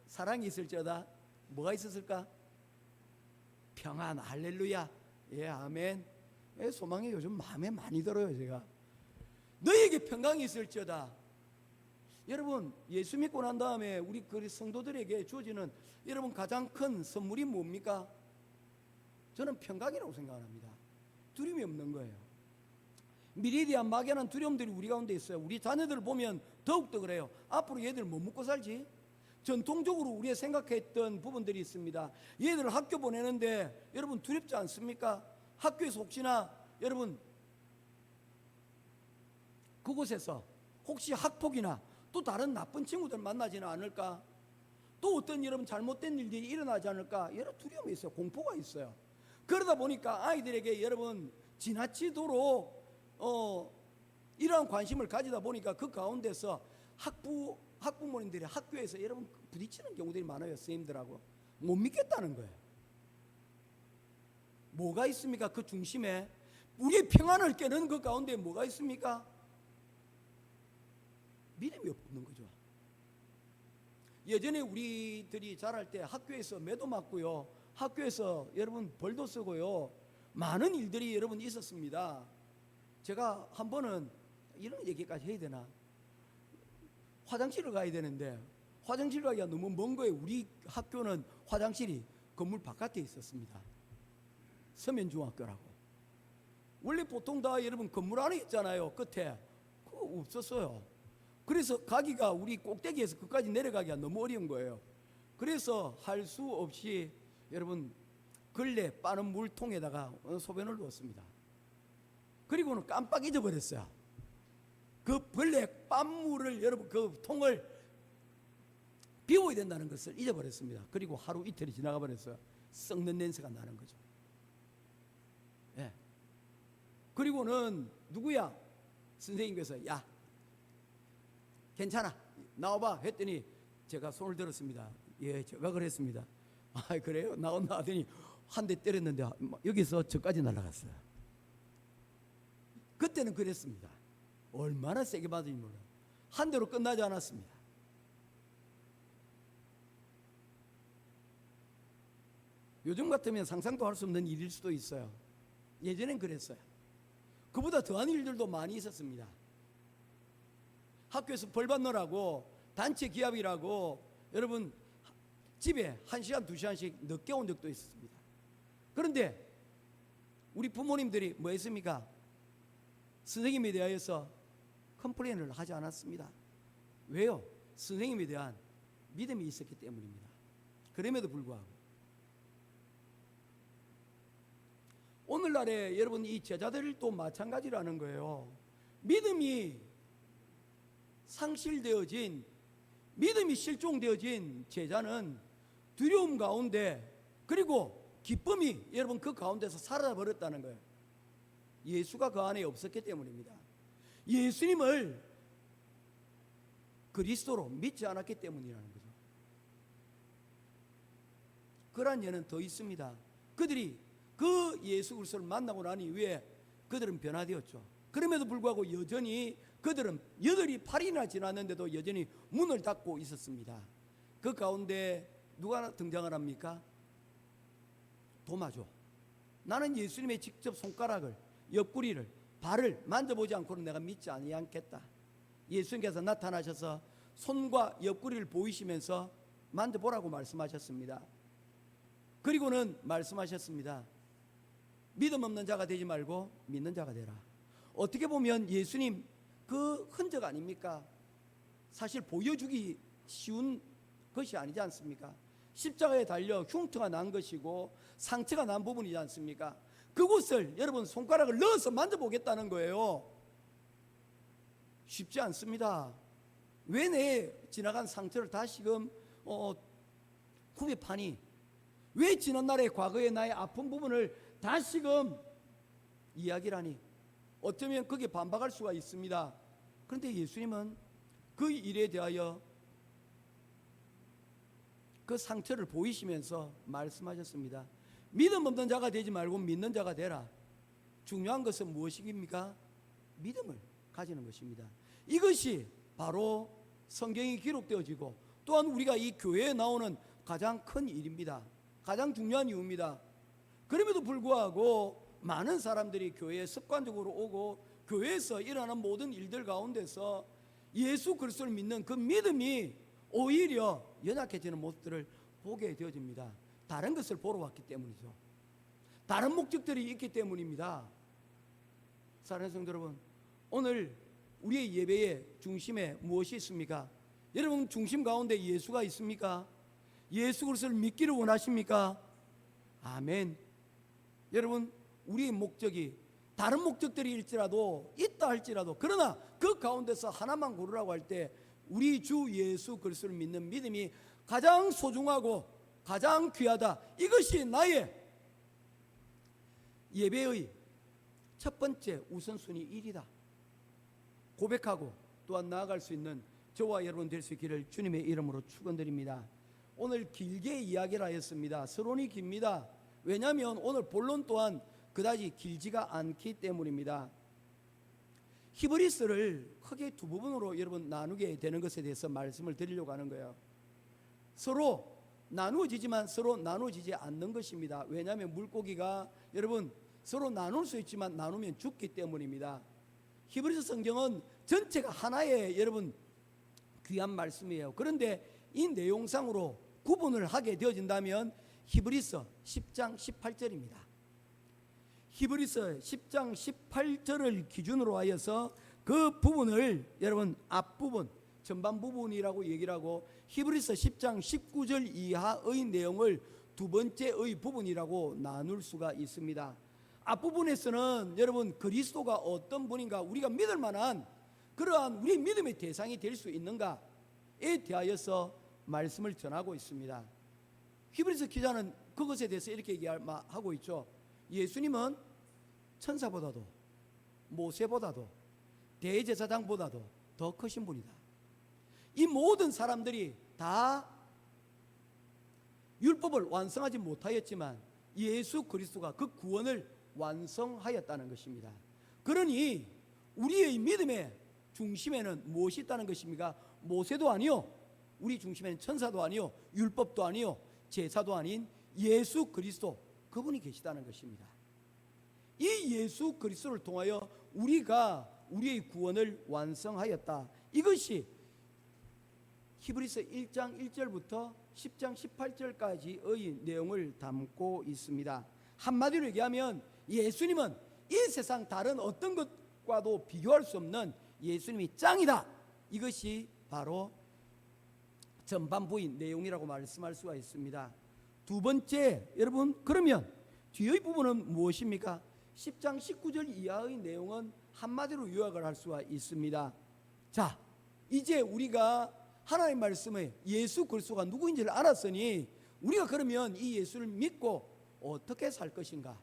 사랑이 있을지어다? 뭐가 있었을까? 평안. 할렐루야. 예, 아멘. 소망이 요즘 마음에 많이 들어요. 제가 너희에게 평강이 있을지어다. 여러분, 예수 믿고 난 다음에 우리 그 성도들에게 주어지는 여러분 가장 큰 선물이 뭡니까? 저는 평강이라고 생각합니다. 두려움이 없는 거예요. 미래에 대한 막연한 두려움들이 우리 가운데 있어요. 우리 자녀들을 보면 더욱더 그래요. 앞으로 얘들 뭐 먹고 살지? 전통적으로 우리가 생각했던 부분들이 있습니다. 얘들을 학교 보내는데 여러분 두렵지 않습니까? 학교에서 혹시나 여러분 그곳에서 혹시 학폭이나 또 다른 나쁜 친구들 만나지는 않을까? 또 어떤 여러분 잘못된 일들이 일어나지 않을까? 여러 두려움이 있어요. 공포가 있어요. 그러다 보니까 아이들에게 여러분 지나치도록 이러한 관심을 가지다 보니까 그 가운데서 학부모님들이 학교에서 여러분 부딪히는 경우들이 많아요. 선생님들하고 못 믿겠다는 거예요. 뭐가 있습니까? 그 중심에 우리의 평안을 깨는 그 가운데 뭐가 있습니까? 믿음이 없는 거죠. 예전에 우리들이 자랄 때 학교에서 매도 맞고요, 학교에서 여러분 벌도 쓰고요, 많은 일들이 여러분 있었습니다. 제가 한 번은 이런 얘기까지 해야 되나? 화장실을 가야 되는데 화장실 가기가 너무 먼 거예요. 우리 학교는 화장실이 건물 바깥에 있었습니다. 서면중학교라고. 원래 보통 다 여러분 건물 안에 있잖아요. 끝에. 그거 없었어요. 그래서 가기가 우리 꼭대기에서 그까지 내려가기가 너무 어려운 거예요. 그래서 할 수 없이 여러분 걸레 빠는 물통에다가 소변을 넣었습니다. 그리고는 깜빡 잊어버렸어요. 그 벌레 빤물을 여러분 그 통을 비워야 된다는 것을 잊어버렸습니다. 그리고 하루 이틀이 지나가 버렸어요. 썩는 냄새가 나는 거죠. 예. 그리고는 누구야? 선생님께서 야 괜찮아 나와봐 했더니 제가 손을 들었습니다. 예, 제가 그랬습니다. 아 그래요? 나온다 하더니 한 대 때렸는데 여기서 저까지 날아갔어요. 그때는 그랬습니다. 얼마나 세게 맞은지 몰라요. 한 대로 끝나지 않았습니다. 요즘 같으면 상상도 할 수 없는 일일 수도 있어요. 예전엔 그랬어요. 그보다 더한 일들도 많이 있었습니다. 학교에서 벌 받느라고 단체 기합이라고 여러분 집에 1시간 2시간씩 늦게 온 적도 있었습니다. 그런데 우리 부모님들이 뭐 했습니까? 선생님에 대하여서 컴플레인을 하지 않았습니다. 왜요? 선생님에 대한 믿음이 있었기 때문입니다. 그럼에도 불구하고 오늘날에 여러분 이 제자들도 마찬가지라는 거예요. 믿음이 상실되어진, 믿음이 실종되어진 제자는 두려움 가운데 그리고 기쁨이 여러분 그 가운데서 사라져버렸다는 거예요. 예수가 그 안에 없었기 때문입니다. 예수님을 그리스도로 믿지 않았기 때문이라는 거죠. 그러한 예는 더 있습니다. 그들이 그 예수 그리스도를 만나고 난 이후에 그들은 변화되었죠. 그럼에도 불구하고 여전히 그들은 8일이나 지났는데도 여전히 문을 닫고 있었습니다. 그 가운데 누가 등장을 합니까? 도마죠. 나는 예수님의 직접 손가락을, 옆구리를, 발을 만져보지 않고는 내가 믿지 아니하겠다. 예수님께서 나타나셔서 손과 옆구리를 보이시면서 만져보라고 말씀하셨습니다. 그리고는 말씀하셨습니다. 믿음 없는 자가 되지 말고 믿는 자가 되라. 어떻게 보면 예수님 그 흔적 아닙니까? 사실 보여주기 쉬운 것이 아니지 않습니까? 십자가에 달려 흉터가 난 것이고 상처가 난 부분이지 않습니까? 그곳을 여러분 손가락을 넣어서 만져보겠다는 거예요. 쉽지 않습니다. 왜 내 지나간 상처를 다시금 구입하니? 왜 지난날의 과거의 나의 아픈 부분을 다시금 이야기를 하니? 어쩌면 거기에 반박할 수가 있습니다. 그런데 예수님은 그 일에 대하여 그 상처를 보이시면서 말씀하셨습니다. 믿음 없는 자가 되지 말고 믿는 자가 되라. 중요한 것은 무엇입니까? 믿음을 가지는 것입니다. 이것이 바로 성경이 기록되어지고 또한 우리가 이 교회에 나오는 가장 큰 일입니다. 가장 중요한 이유입니다. 그럼에도 불구하고 많은 사람들이 교회에 습관적으로 오고 교회에서 일어나는 모든 일들 가운데서 예수 그리스도를 믿는 그 믿음이 오히려 연약해지는 모습들을 보게 되어집니다. 다른 것을 보러 왔기 때문이죠. 다른 목적들이 있기 때문입니다. 사랑하는 성도 여러분, 오늘 우리의 예배의 중심에 무엇이 있습니까? 여러분 중심 가운데 예수가 있습니까? 예수 그리스도를 믿기를 원하십니까? 아멘. 여러분 우리의 목적이 다른 목적들이 있다 할지라도 그러나 그 가운데서 하나만 고르라고 할 때 우리 주 예수 그리스도를 믿는 믿음이 가장 소중하고 가장 귀하다. 이것이 나의 예배의 첫 번째 우선순위 1이다. 고백하고 또한 나아갈 수 있는 저와 여러분 될 수 있기를 주님의 이름으로 축원드립니다. 오늘 길게 이야기를 하였습니다. 서론이 깁니다. 왜냐하면 오늘 본론 또한 그다지 길지가 않기 때문입니다. 히브리서를 크게 두 부분으로 여러분 나누게 되는 것에 대해서 말씀을 드리려고 하는 거예요. 서로 나누어지지만 서로 나누어지지 않는 것입니다. 왜냐하면 물고기가 여러분 서로 나눌 수 있지만 나누면 죽기 때문입니다. 히브리서 성경은 전체가 하나의 여러분 귀한 말씀이에요. 그런데 이 내용상으로 구분을 하게 되어진다면 히브리서 10장 18절입니다. 히브리서 10장 18절을 기준으로 하여서 그 부분을 여러분 앞부분 전반 부분이라고 얘기를 하고 히브리서 10장 19절 이하의 내용을 두 번째의 부분이라고 나눌 수가 있습니다. 앞부분에서는 여러분 그리스도가 어떤 분인가, 우리가 믿을 만한 그러한 우리 믿음의 대상이 될 수 있는가에 대하여서 말씀을 전하고 있습니다. 히브리서 기자는 그것에 대해서 이렇게 얘기하고 있죠. 예수님은 천사보다도 모세보다도 대제사장보다도 더 크신 분이다. 이 모든 사람들이 다 율법을 완성하지 못하였지만 예수 그리스도가 그 구원을 완성하였다는 것입니다. 그러니 우리의 믿음의 중심에는 무엇이 있다는 것입니까? 모세도 아니요, 우리 중심에는 천사도 아니요, 율법도 아니요, 제사도 아닌 예수 그리스도, 그분이 계시다는 것입니다. 이 예수 그리스도를 통하여 우리가 우리의 구원을 완성하였다. 이것이 히브리서 1장 1절부터 10장 18절까지의 내용을 담고 있습니다. 한마디로 얘기하면 예수님은 이 세상 다른 어떤 것과도 비교할 수 없는 예수님이 짱이다. 이것이 바로 전반부인 내용이라고 말씀할 수가 있습니다. 두 번째, 여러분, 그러면 뒤의 부분은 무엇입니까? 10장 19절 이하의 내용은 한마디로 요약을 할 수가 있습니다. 자, 이제 우리가 하나님의 말씀에 예수 그리스도가 누구인지를 알았으니 우리가 그러면 이 예수를 믿고 어떻게 살 것인가,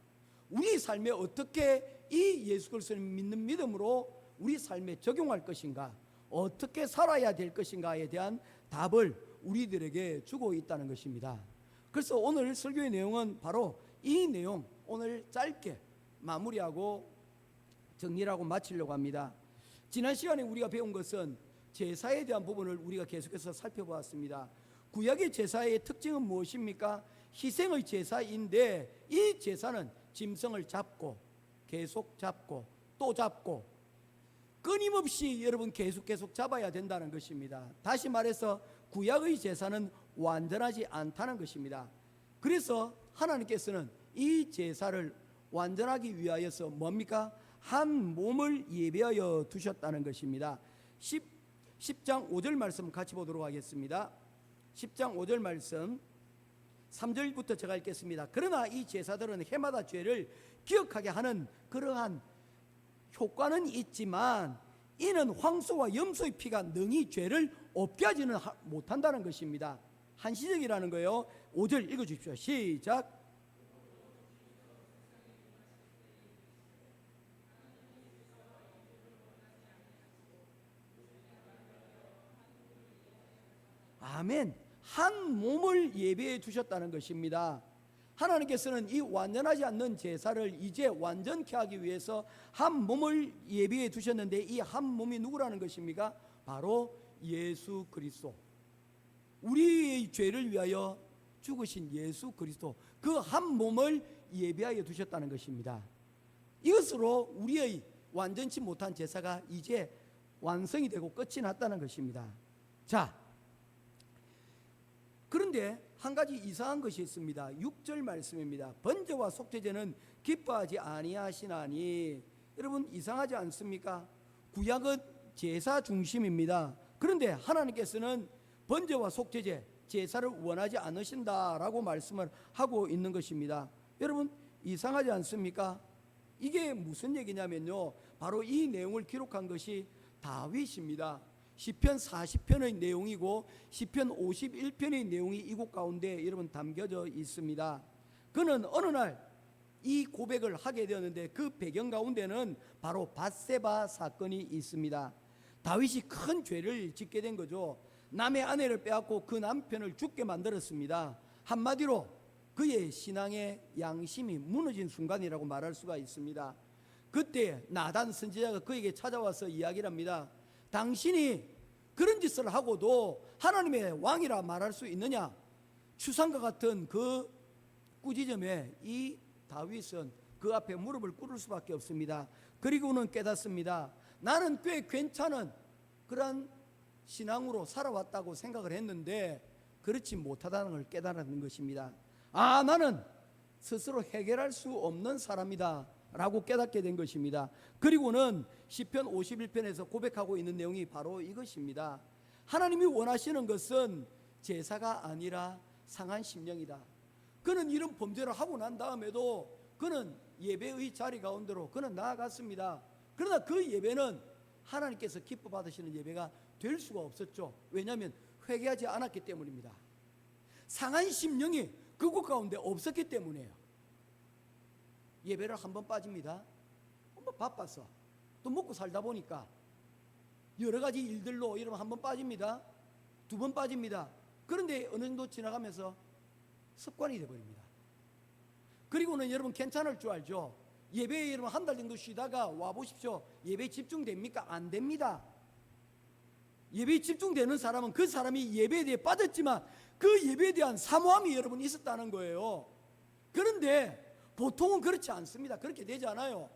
우리 삶에 어떻게 이 예수 그리스도를 믿는 믿음으로 우리 삶에 적용할 것인가, 어떻게 살아야 될 것인가에 대한 답을 우리들에게 주고 있다는 것입니다. 그래서 오늘 설교의 내용은 바로 이 내용, 오늘 짧게 마무리하고 정리하고 마치려고 합니다. 지난 시간에 우리가 배운 것은 제사에 대한 부분을 우리가 계속해서 살펴보았습니다. 구약의 제사의 특징은 무엇입니까? 희생의 제사인데 이 제사는 짐승을 잡고 계속 잡고 또 잡고 끊임없이 여러분 계속 잡아야 된다는 것입니다. 다시 말해서 구약의 제사는 완전하지 않다는 것입니다. 그래서 하나님께서는 이 제사를 완전하기 위하여서 뭡니까? 한 몸을 예배하여 두셨다는 것입니다. 10장 5절 말씀 같이 보도록 하겠습니다. 10장 5절 말씀 3절부터 제가 읽겠습니다. 그러나 이 제사들은 해마다 죄를 기억하게 하는 그러한 효과는 있지만 이는 황소와 염소의 피가 능히 죄를 없게 하지는 못한다는 것입니다. 한시적이라는 거예요. 5절 읽어주십시오. 시작. 아멘. 한 몸을 예배해 주셨다는 것입니다. 하나님께서는 이 완전하지 않는 제사를 이제 완전케 하기 위해서 한 몸을 예배해 두셨는데 이 한 몸이 누구라는 것입니까? 바로 예수 그리스도, 우리의 죄를 위하여 죽으신 예수 그리스도, 그 한 몸을 예배하여 두셨다는 것입니다. 이것으로 우리의 완전치 못한 제사가 이제 완성이 되고 끝이 났다는 것입니다. 자, 그런데 한 가지 이상한 것이 있습니다. 6절 말씀입니다. 번제와 속죄제는 기뻐하지 아니하시나니. 여러분, 이상하지 않습니까? 구약은 제사 중심입니다. 그런데 하나님께서는 번제와 속죄제, 제사를 원하지 않으신다라고 말씀을 하고 있는 것입니다. 여러분, 이상하지 않습니까? 이게 무슨 얘기냐면요, 바로 이 내용을 기록한 것이 다윗입니다. 시편 40편의 내용이고 시편 51편의 내용이 이곳 가운데 여러분 담겨져 있습니다. 그는 어느 날 이 고백을 하게 되었는데 그 배경 가운데는 바로 밧세바 사건이 있습니다. 다윗이 큰 죄를 짓게 된 거죠. 남의 아내를 빼앗고 그 남편을 죽게 만들었습니다. 한마디로 그의 신앙의 양심이 무너진 순간이라고 말할 수가 있습니다. 그때 나단 선지자가 그에게 찾아와서 이야기를 합니다. 당신이 그런 짓을 하고도 하나님의 왕이라 말할 수 있느냐? 추상과 같은 그 꾸짖음에 이 다윗은 그 앞에 무릎을 꿇을 수밖에 없습니다. 그리고는 깨닫습니다. 나는 꽤 괜찮은 그런 신앙으로 살아왔다고 생각을 했는데 그렇지 못하다는 걸 깨달은 것입니다. 아, 나는 스스로 해결할 수 없는 사람이다 라고 깨닫게 된 것입니다. 그리고는 시편 51편에서 고백하고 있는 내용이 바로 이것입니다. 하나님이 원하시는 것은 제사가 아니라 상한 심령이다. 그는 이런 범죄를 하고 난 다음에도 그는 예배의 자리 가운데로 그는 나아갔습니다. 그러나 그 예배는 하나님께서 기뻐 받으시는 예배가 될 수가 없었죠. 왜냐하면 회개하지 않았기 때문입니다. 상한 심령이 그곳 가운데 없었기 때문이에요. 예배를 한 번 빠집니다. 한번 바빠서 또 먹고 살다 보니까 여러 가지 일들로 이러면 한 번 빠집니다. 두 번 빠집니다. 그런데 어느 정도 지나가면서 습관이 되어버립니다. 그리고는 여러분 괜찮을 줄 알죠. 예배에 여러분 한 달 정도 쉬다가 와보십시오. 예배에 집중됩니까? 안 됩니다. 예배에 집중되는 사람은 그 사람이 예배에 대해 빠졌지만 그 예배에 대한 사모함이 여러분 있었다는 거예요. 그런데 보통은 그렇지 않습니다. 그렇게 되지 않아요.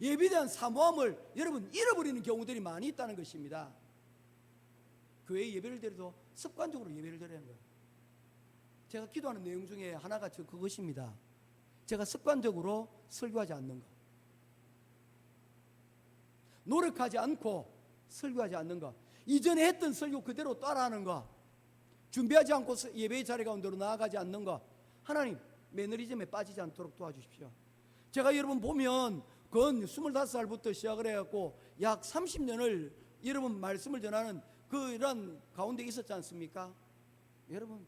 예배에 대한 사모함을 여러분 잃어버리는 경우들이 많이 있다는 것입니다. 교회 예배를 드려도 습관적으로 예배를 드리는 거예요. 제가 기도하는 내용 중에 하나가 그것입니다. 제가 습관적으로 설교하지 않는 것, 노력하지 않고 설교하지 않는 것, 이전에 했던 설교 그대로 따라하는 것, 준비하지 않고 예배의 자리 가운데로 나아가지 않는 것, 하나님 매너리즘에 빠지지 않도록 도와주십시오. 제가 여러분 보면 건 25살부터 시작을 해갖고 약 30년을 여러분 말씀을 전하는 그런 가운데 있었지 않습니까? 여러분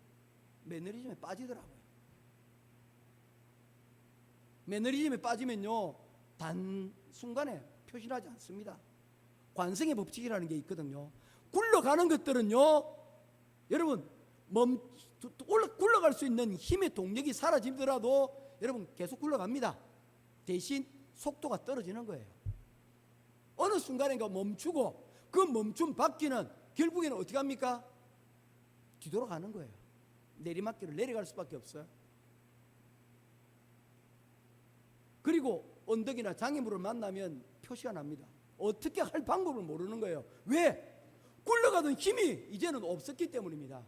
매너리즘에 빠지더라고요. 매너리즘에 빠지면요 단 순간에 표시하지 않습니다. 관성의 법칙이라는 게 있거든요. 굴러가는 것들은요 여러분 굴러갈 수 있는 힘의 동력이 사라지더라도 여러분 계속 굴러갑니다. 대신 속도가 떨어지는 거예요. 어느 순간인가 멈추고 그 멈춤 바퀴는 결국에는 어떻게 합니까? 뒤돌아가는 거예요. 내리막길을 내려갈 수밖에 없어요. 그리고 언덕이나 장애물을 만나면 표시가 납니다. 어떻게 할 방법을 모르는 거예요. 왜? 굴러가던 힘이 이제는 없었기 때문입니다.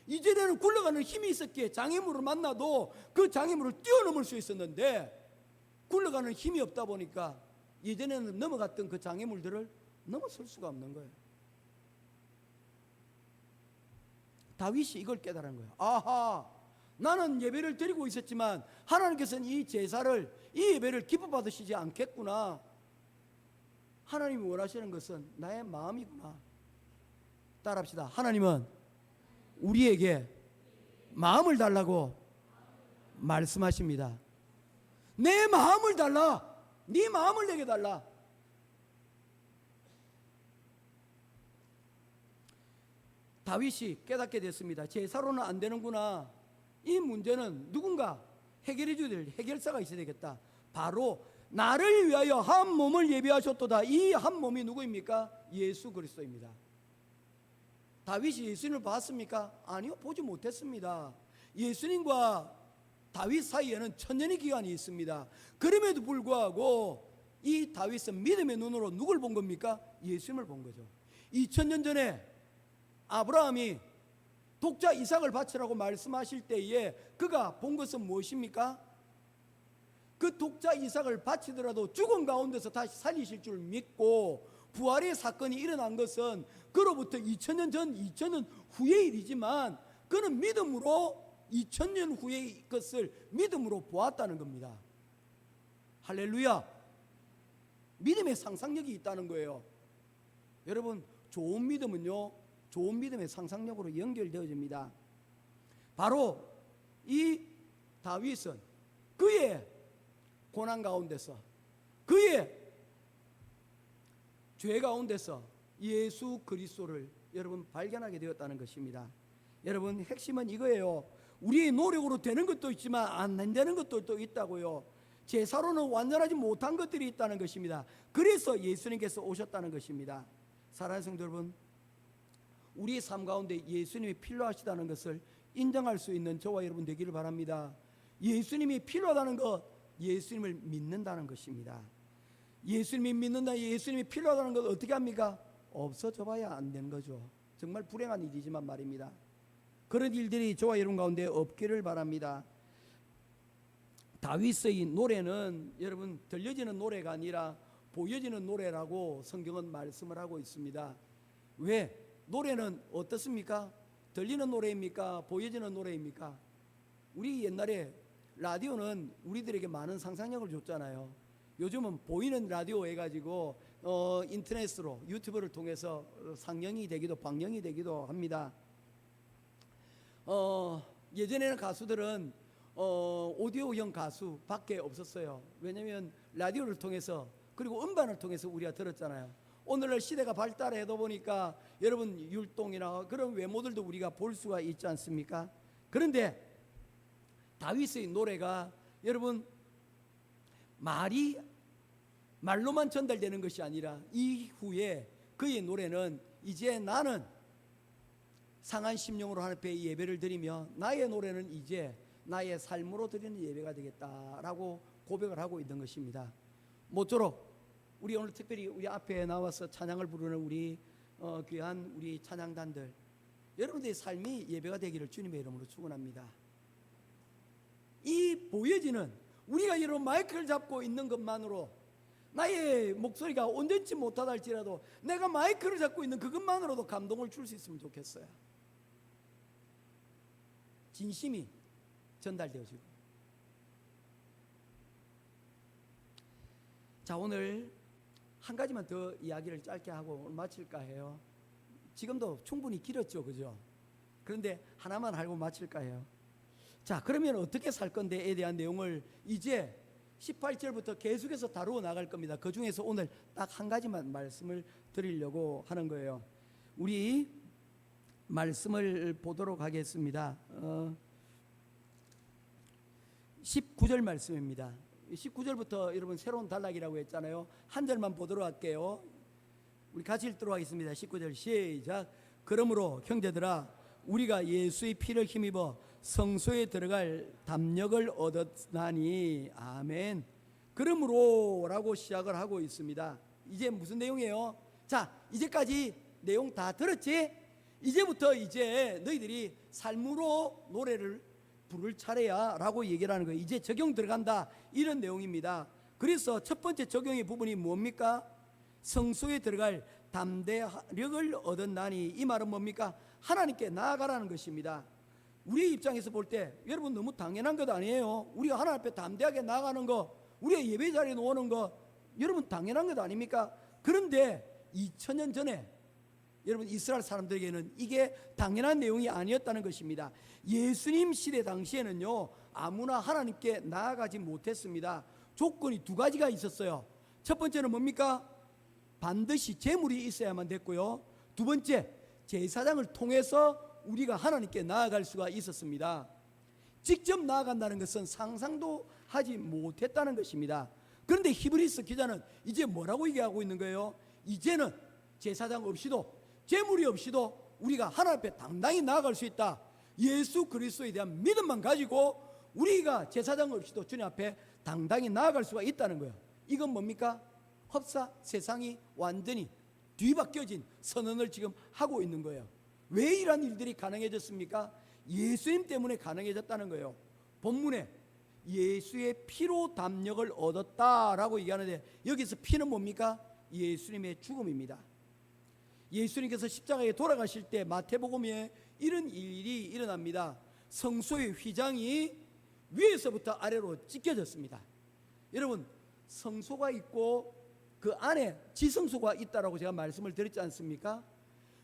이전에는 굴러가는 힘이 있었기에 장애물을 만나도 그 장애물을 뛰어넘을 수 있었는데 굴러가는 힘이 없다 보니까 예전에는 넘어갔던 그 장애물들을 넘어설 수가 없는 거예요. 다윗이 이걸 깨달은 거예요. 아하, 나는 예배를 드리고 있었지만 하나님께서는 이 제사를, 이 예배를 기뻐 받으시지 않겠구나. 하나님이 원하시는 것은 나의 마음이구나. 따라합시다. 하나님은 우리에게 마음을 달라고 말씀하십니다. 내 마음을 달라. 네 마음을 내게 달라. 다윗이 깨닫게 됐습니다. 제사로는 안 되는구나. 이 문제는 누군가 해결해 줘야 될 해결사가 있어야 되겠다. 바로 나를 위하여 한 몸을 예비하셨도다. 이 한 몸이 누구입니까? 예수 그리스도입니다. 다윗이 예수님을 봤습니까? 아니요, 보지 못했습니다. 예수님과 다윗 사이에는 천년의 기간이 있습니다. 그럼에도 불구하고 이 다윗은 믿음의 눈으로 누굴 본 겁니까? 예수님을 본 거죠. 2000년 전에 아브라함이 독자 이삭을 바치라고 말씀하실 때에 그가 본 것은 무엇입니까? 그 독자 이삭을 바치더라도 죽은 가운데서 다시 살리실 줄 믿고 부활의 사건이 일어난 것은 그로부터 2000년 전, 2000년 후의 일이지만 그는 믿음으로 2000년 후의 것을 믿음으로 보았다는 겁니다. 할렐루야. 믿음의 상상력이 있다는 거예요. 여러분, 좋은 믿음은요, 좋은 믿음의 상상력으로 연결되어집니다. 바로 이 다윗은 그의 고난 가운데서, 그의 죄 가운데서 예수 그리스도를 여러분 발견하게 되었다는 것입니다. 여러분, 핵심은 이거예요. 우리의 노력으로 되는 것도 있지만 안 되는 것도 있다고요. 제사로는 완전하지 못한 것들이 있다는 것입니다. 그래서 예수님께서 오셨다는 것입니다. 사랑하는 성도 여러분, 우리의 삶 가운데 예수님이 필요하시다는 것을 인정할 수 있는 저와 여러분 되기를 바랍니다. 예수님이 필요하다는 것, 예수님을 믿는다는 것입니다. 예수님이 믿는다, 예수님이 필요하다는 것 어떻게 합니까? 없어져 봐야 안 되는 거죠. 정말 불행한 일이지만 말입니다. 그런 일들이 저와 여러분 가운데 없기를 바랍니다. 다윗의 노래는 여러분 들려지는 노래가 아니라 보여지는 노래라고 성경은 말씀을 하고 있습니다. 왜? 노래는 어떻습니까? 들리는 노래입니까? 보여지는 노래입니까? 우리 옛날에 라디오는 우리들에게 많은 상상력을 줬잖아요. 요즘은 보이는 라디오 해가지고 인터넷으로 유튜브를 통해서 상영이 되기도 방영이 되기도 합니다. 예전에는 가수들은 오디오형 가수밖에 없었어요. 왜냐하면 라디오를 통해서 그리고 음반을 통해서 우리가 들었잖아요. 오늘날 시대가 발달해도 보니까 여러분 율동이나 그런 외모들도 우리가 볼 수가 있지 않습니까? 그런데 다윗의 노래가 여러분 말로만 전달되는 것이 아니라 이후에 그의 노래는 이제 나는 상한 심령으로 하나님 앞에 예배를 드리며 나의 노래는 이제 나의 삶으로 드리는 예배가 되겠다라고 고백을 하고 있는 것입니다. 모쪼록 우리 오늘 특별히 우리 앞에 나와서 찬양을 부르는 우리 귀한 우리 찬양단들, 여러분들의 삶이 예배가 되기를 주님의 이름으로 축원합니다. 이 보여지는 우리가 이런 마이크를 잡고 있는 것만으로 나의 목소리가 온전치 못하다 할지라도 내가 마이크를 잡고 있는 그것만으로도 감동을 줄 수 있으면 좋겠어요. 진심이 전달되어지고. 자, 오늘 한 가지만 더 이야기를 짧게 하고 마칠까 해요. 지금도 충분히 길었죠, 그죠? 그런데 하나만 하고 마칠까 해요. 자, 그러면 어떻게 살 건데에 대한 내용을 이제 18절부터 계속해서 다루어 나갈 겁니다. 그 중에서 오늘 딱 한 가지만 말씀을 드리려고 하는 거예요. 우리 말씀을 보도록 하겠습니다. 19절 말씀입니다. 19절부터 여러분 새로운 단락이라고 했잖아요. 한 절만 보도록 할게요. 우리 같이 읽도록 하겠습니다. 19절 시작. 그러므로 형제들아 우리가 예수의 피를 힘입어 성소에 들어갈 담력을 얻었나니. 아멘. 그러므로 라고 시작을 하고 있습니다. 이제 무슨 내용이에요? 자, 이제까지 내용 다 들었지? 이제부터 이제 너희들이 삶으로 노래를 부를 차례야 라고 얘기를 하는 거예요. 이제 적용 들어간다 이런 내용입니다. 그래서 첫 번째 적용의 부분이 뭡니까? 성소에 들어갈 담대력을 얻었나니. 이 말은 뭡니까? 하나님께 나아가라는 것입니다. 우리의 입장에서 볼 때 여러분 너무 당연한 것 아니에요? 우리가 하나님 앞에 담대하게 나아가는 거, 우리의 예배 자리에 오는 거 여러분 당연한 것 아닙니까? 그런데 2000년 전에 여러분 이스라엘 사람들에게는 이게 당연한 내용이 아니었다는 것입니다. 예수님 시대 당시에는요 아무나 하나님께 나아가지 못했습니다. 조건이 두 가지가 있었어요. 첫 번째는 뭡니까? 반드시 재물이 있어야만 됐고요. 두 번째, 제사장을 통해서 우리가 하나님께 나아갈 수가 있었습니다. 직접 나아간다는 것은 상상도 하지 못했다는 것입니다. 그런데 히브리서 기자는 이제 뭐라고 얘기하고 있는 거예요? 이제는 제사장 없이도 재물이 없이도 우리가 하나님 앞에 당당히 나아갈 수 있다. 예수 그리스도에 대한 믿음만 가지고 우리가 제사장 없이도 주님 앞에 당당히 나아갈 수가 있다는 거예요. 이건 뭡니까? 흡사 세상이 완전히 뒤바뀌어진 선언을 지금 하고 있는 거예요. 왜 이러한 일들이 가능해졌습니까? 예수님 때문에 가능해졌다는 거예요. 본문에 예수의 피로 담력을 얻었다라고 얘기하는데 여기서 피는 뭡니까? 예수님의 죽음입니다. 예수님께서 십자가에 돌아가실 때 마태복음에 이런 일이 일어납니다. 성소의 휘장이 위에서부터 아래로 찢겨졌습니다. 여러분 성소가 있고 그 안에 지성소가 있다라고 제가 말씀을 드렸지 않습니까?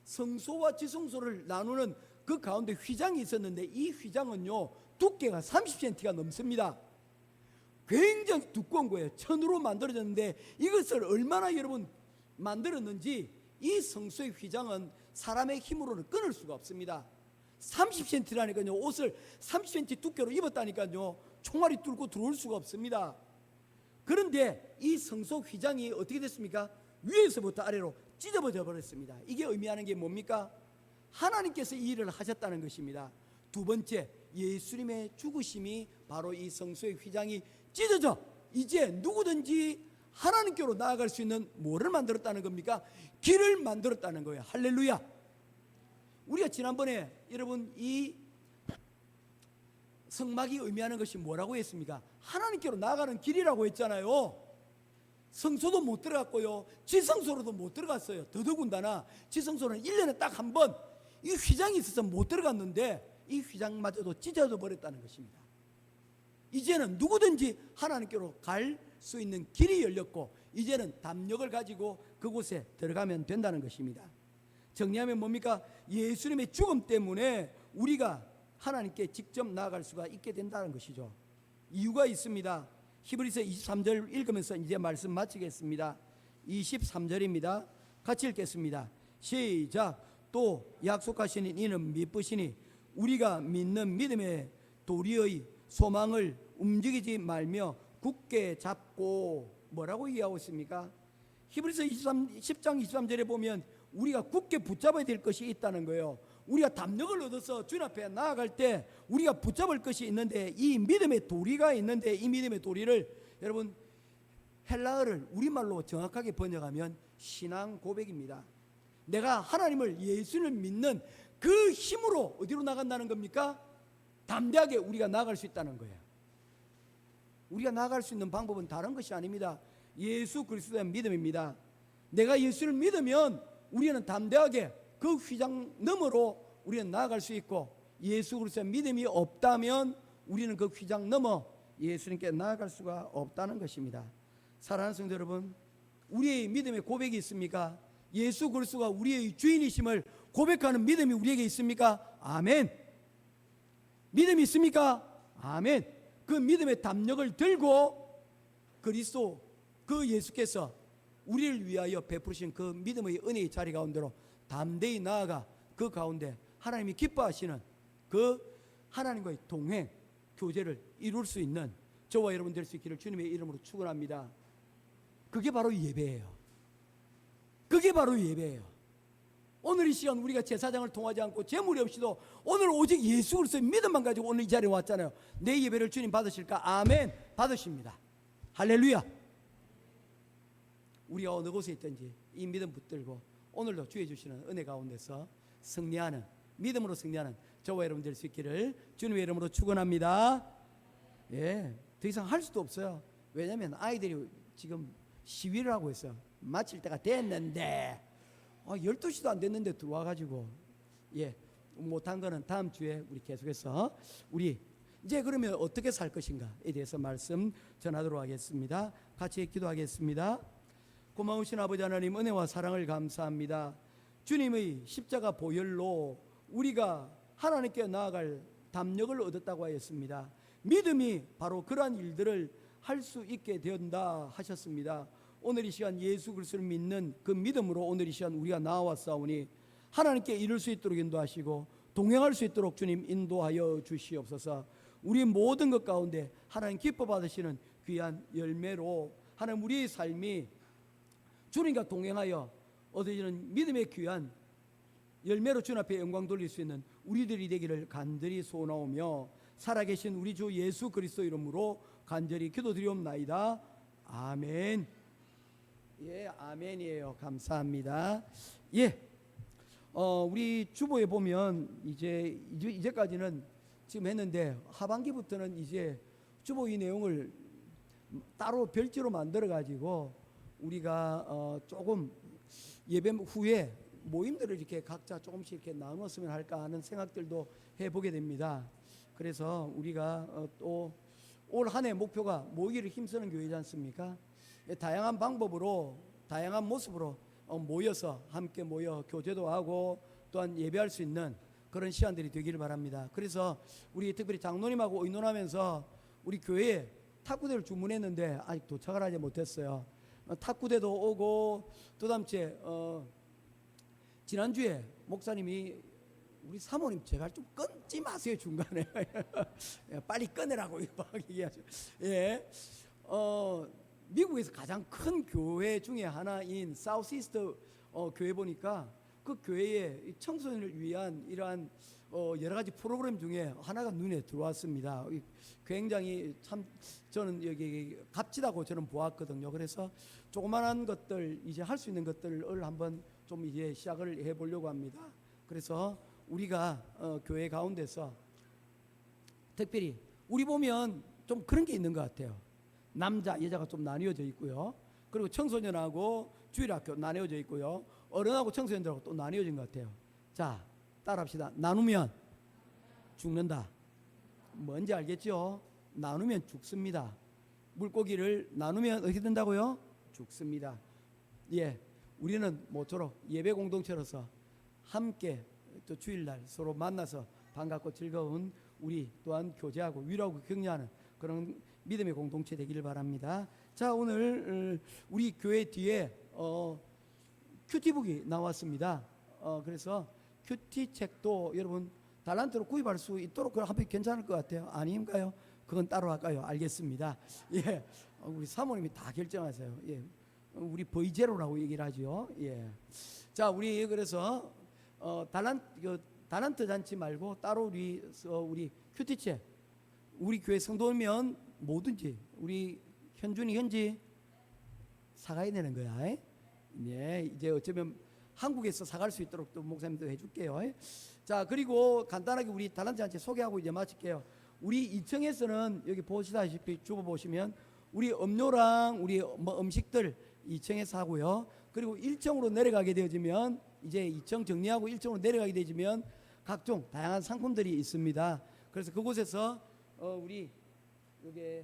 성소와 지성소를 나누는 그 가운데 휘장이 있었는데 이 휘장은요 두께가 30cm가 넘습니다. 굉장히 두꺼운 거예요. 천으로 만들어졌는데 이것을 얼마나 여러분 만들었는지 이 성소의 휘장은 사람의 힘으로는 끊을 수가 없습니다. 30cm라니까요. 옷을 30cm 두께로 입었다니까요. 총알이 뚫고 들어올 수가 없습니다. 그런데 이 성소 휘장이 어떻게 됐습니까? 위에서부터 아래로 찢어져 버렸습니다. 이게 의미하는 게 뭡니까? 하나님께서 이 일을 하셨다는 것입니다. 두 번째, 예수님의 죽으심이 바로 이 성소의 휘장이 찢어져 이제 누구든지 하나님께로 나아갈 수 있는 뭐를 만들었다는 겁니까? 길을 만들었다는 거예요. 할렐루야. 우리가 지난번에 여러분 이 성막이 의미하는 것이 뭐라고 했습니까? 하나님께로 나아가는 길이라고 했잖아요. 성소도 못 들어갔고요, 지성소로도 못 들어갔어요. 더더군다나 지성소는 1년에 딱 한 번 이 휘장이 있어서 못 들어갔는데 이 휘장마저도 찢어져 버렸다는 것입니다. 이제는 누구든지 하나님께로 갈 수 있는 길이 열렸고 이제는 담력을 가지고 그곳에 들어가면 된다는 것입니다. 정리하면 뭡니까? 예수님의 죽음 때문에 우리가 하나님께 직접 나아갈 수가 있게 된다는 것이죠. 이유가 있습니다. 히브리서 23절 읽으면서 이제 말씀 마치겠습니다. 23절입니다. 같이 읽겠습니다. 시작. 또 약속하시는 이는 미쁘시니 우리가 믿는 믿음의 도리의 소망을 움직이지 말며 굳게 잡고 뭐라고 얘기하고 있습니까? 히브리서 10장 23절에 보면 우리가 굳게 붙잡아야 될 것이 있다는 거예요. 우리가 담력을 얻어서 주님 앞에 나아갈 때 우리가 붙잡을 것이 있는데 이 믿음의 도리가 있는데 이 믿음의 도리를 여러분 헬라어를 우리말로 정확하게 번역하면 신앙 고백입니다. 내가 하나님을 예수를 믿는 그 힘으로 어디로 나간다는 겁니까? 담대하게 우리가 나아갈 수 있다는 거예요. 우리가 나아갈 수 있는 방법은 다른 것이 아닙니다. 예수 그리스도의 믿음입니다. 내가 예수를 믿으면 우리는 담대하게 그 휘장 너머로 우리는 나아갈 수 있고 예수 그리스도의 믿음이 없다면 우리는 그 휘장 넘어 예수님께 나아갈 수가 없다는 것입니다. 사랑하는 성도 여러분, 우리의 믿음의 고백이 있습니까? 예수 그리스도가 우리의 주인이심을 고백하는 믿음이 우리에게 있습니까? 아멘. 믿음이 있습니까? 아멘. 그 믿음의 담력을 들고 그리스도 그 예수께서 우리를 위하여 베푸신 그 믿음의 은혜의 자리 가운데로 담대히 나아가 그 가운데 하나님이 기뻐하시는 그 하나님과의 동행 교제를 이룰 수 있는 저와 여러분 될 수 있기를 주님의 이름으로 축원합니다. 그게 바로 예배예요. 그게 바로 예배예요. 오늘 이 시간 우리가 제사장을 통하지 않고 재물이 없이도 오늘 오직 예수 그리스도의 믿음만 가지고 오늘 이 자리에 왔잖아요. 내 예배를 주님 받으실까? 아멘. 받으십니다. 할렐루야. 우리가 어느 곳에 있든지 이 믿음 붙들고 오늘도 주의 주시는 은혜 가운데서 승리하는 믿음으로 승리하는 저와 여러분 될 수 있기를 주님의 이름으로 축원합니다. 예, 더 이상 할 수도 없어요. 왜냐하면 아이들이 지금 시위를 하고 있어요. 마칠 때가 됐는데 12시도 안 됐는데 들어와가지고 못한 거는 다음 주에 우리 계속해서 우리 이제 그러면 어떻게 살 것인가에 대해서 말씀 전하도록 하겠습니다. 같이 기도하겠습니다. 고마우신 아버지 하나님 은혜와 사랑을 감사합니다. 주님의 십자가 보혈로 우리가 하나님께 나아갈 담력을 얻었다고 하였습니다. 믿음이 바로 그러한 일들을 할 수 있게 된다 하셨습니다. 오늘 이 시간 예수 그리스도를 믿는 그 믿음으로 오늘 이 시간 우리가 나와싸우니 하나님께 이룰 수 있도록 인도하시고 동행할 수 있도록 주님 인도하여 주시옵소서. 우리 모든 것 가운데 하나님 기뻐 받으시는 귀한 열매로 하나님 우리의 삶이 주님과 동행하여 얻어지는 믿음의 귀한 열매로 주님 앞에 영광 돌릴 수 있는 우리들이 되기를 간절히 소원하오며 살아계신 우리 주 예수 그리스도 이름으로 간절히 기도드리옵나이다. 아멘. 예, 아멘이에요. 감사합니다. 예, 우리 주보에 보면 이제까지는 지금 했는데 하반기부터는 이제 주보 이 내용을 따로 별지로 만들어 가지고 우리가 조금 예배 후에 모임들을 이렇게 각자 조금씩 이렇게 나눴으면 할까 하는 생각들도 해보게 됩니다. 그래서 우리가 또 올 한 해 목표가 모이기를 힘쓰는 교회지 않습니까? 다양한 방법으로 다양한 모습으로 모여서 함께 모여 교제도 하고 또한 예배할 수 있는 그런 시간들이 되기를 바랍니다. 그래서 우리 특별히 장로님하고 의논하면서 우리 교회에 탁구대를 주문했는데 아직 도착을 하지 못했어요. 탁구대도 오고 또 다음 주에 지난주에 목사님이 우리 사모님 제발 좀 끊지 마세요 중간에 빨리 끊으라고 얘기하죠. 예, 미국에서 가장 큰 교회 중에 하나인 사우스이스트 교회 보니까 그 교회에 청소년을 위한 이러한 여러 가지 프로그램 중에 하나가 눈에 들어왔습니다. 굉장히 참 저는 여기 값지다고 저는 보았거든요. 그래서 조그만한 것들 이제 할 수 있는 것들을 한번 좀 이제 시작을 해보려고 합니다. 그래서 우리가 교회 가운데서 특별히 우리 보면 좀 그런 게 있는 것 같아요. 남자 여자가 좀 나뉘어져 있고요. 그리고 청소년하고 주일학교 나뉘어져 있고요. 어른하고 청소년들하고 또 나뉘어진 것 같아요. 자, 따라합시다. 나누면 죽는다. 뭔지 알겠죠? 나누면 죽습니다. 물고기를 나누면 어떻게 된다고요? 죽습니다. 예, 우리는 모쪼록 예배 공동체로서 함께 또 주일날 서로 만나서 반갑고 즐거운 우리 또한 교제하고 위로하고 격려하는 그런 믿음의 공동체 되기를 바랍니다. 자, 오늘 우리 교회 뒤에 큐티북이 나왔습니다. 그래서 큐티 책도 여러분 달란트로 구입할 수 있도록 그럼 하면 괜찮을 것 같아요. 아닌가요? 그건 따로 할까요? 알겠습니다. 예, 우리 사모님이 다 결정하세요. 예, 우리 보이제로라고 얘기를 하죠. 예, 자, 우리 그래서 달란트 잔치 말고 따로 우리 큐티책 우리 교회 성도면 뭐든지 우리 현지 사가야 되는 거야. 네, 이제 어쩌면 한국에서 사갈 수 있도록 또 목사님도 해줄게요. 자, 그리고 간단하게 우리 달란트 잔치 소개하고 이제 마칠게요. 우리 2층에서는 여기 보시다시피 주보 보시면 우리 음료랑 우리 뭐 음식들 2층에서 하고요. 그리고 1층으로 내려가게 되어지면 이제 2층 정리하고 1층으로 내려가게 되어지면 각종 다양한 상품들이 있습니다. 그래서 그곳에서 우리 여기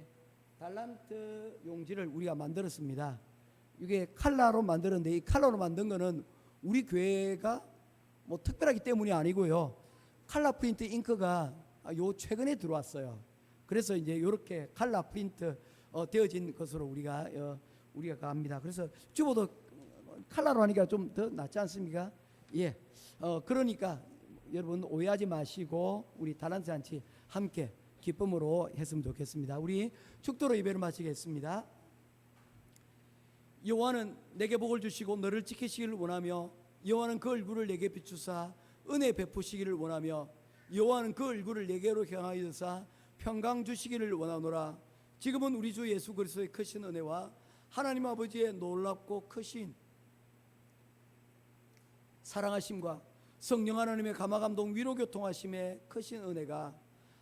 달란트 용지를 우리가 만들었습니다. 이게 칼라로 만들었는데 이 칼라로 만든 거는 우리 교회가 뭐 특별하기 때문이 아니고요. 칼라 프린트 잉크가 요 최근에 들어왔어요. 그래서 이제 이렇게 칼라 프린트 되어진 것으로 우리가 갑니다. 그래서 주보도 칼라로 하니까 좀 더 낫지 않습니까? 예. 그러니까 여러분 오해하지 마시고 우리 달란트 잔치 함께 기쁨으로 했으면 좋겠습니다. 우리 축도로 예배를 마치겠습니다. 여호와는 내게 복을 주시고 너를 지키시기를 원하며 여호와는 그 얼굴을 내게 비추사 은혜 베푸시기를 원하며 여호와는 그 얼굴을 내게로 향하여사 평강 주시기를 원하노라. 지금은 우리 주 예수 그리스도의 크신 은혜와 하나님 아버지의 놀랍고 크신 사랑하심과 성령 하나님의 감화감동 위로교통하심의 크신 은혜가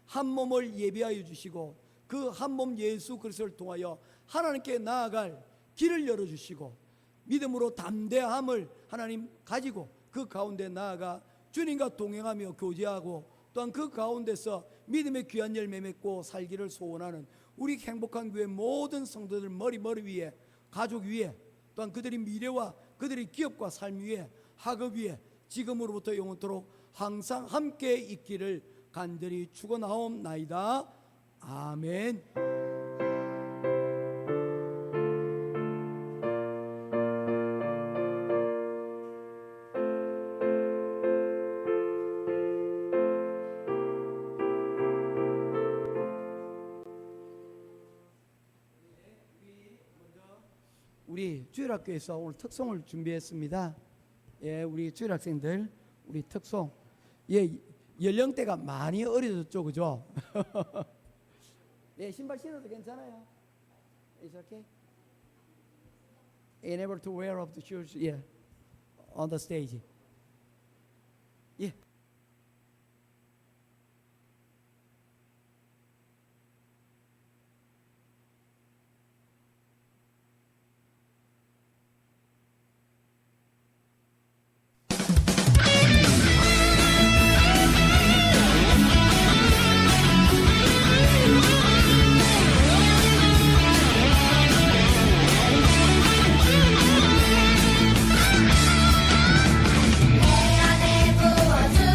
한 몸을 예비하여 주시고 그 한 몸 예수 그리스도를 통하여 하나님께 나아갈 길을 열어주시고 믿음으로 담대함을 하나님 가지고 그 가운데 나아가 주님과 동행하며 교제하고 또한 그 가운데서 믿음의 귀한 열매 맺고 살기를 소원하는 우리 행복한 교회 모든 성도들 머리 위에 가족 위에 또한 그들의 미래와 그들의 기업과 삶 위에 학업 위에 지금으로부터 영원토록 항상 함께 있기를 간절히 축원하옵나이다. 아멘. 우리 주일학교에서 오늘 특송을 준비했습니다. 예, 우리 주일학생들 우리 특송. 예, 연령대가 많이 어려졌죠, 그죠? 예, 신발 신어도 괜찮아요. It's okay. Enable to wear of the shoes, yeah, on the stage. 예. 내 안에 부어주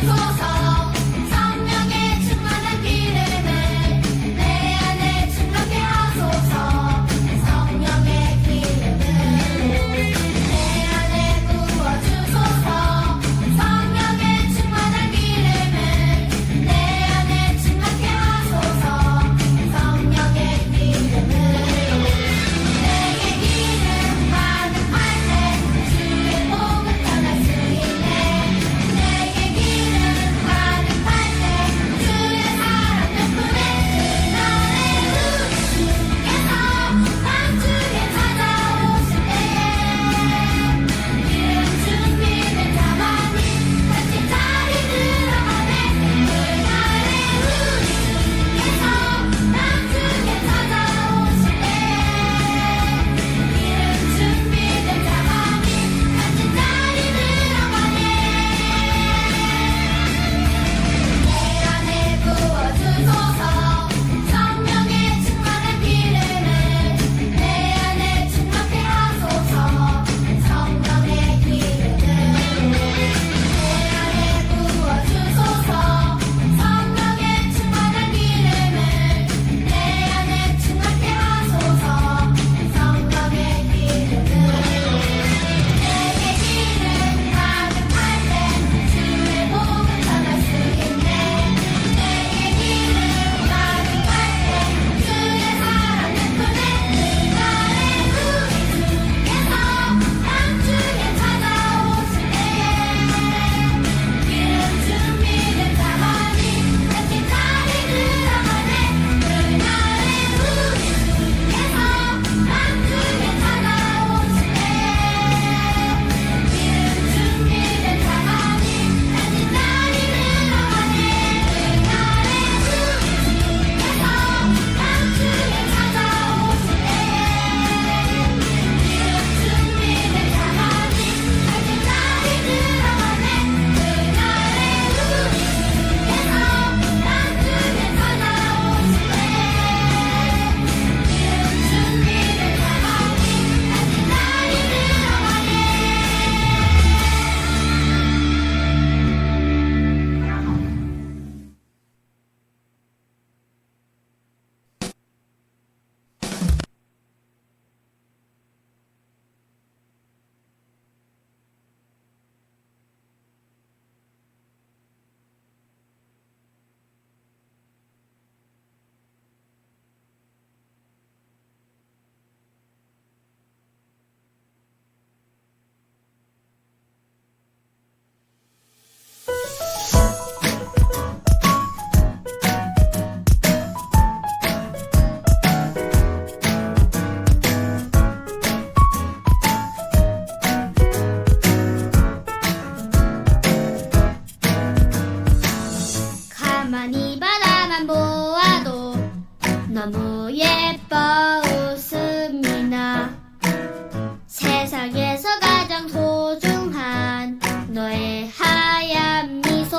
너의 하얀 미소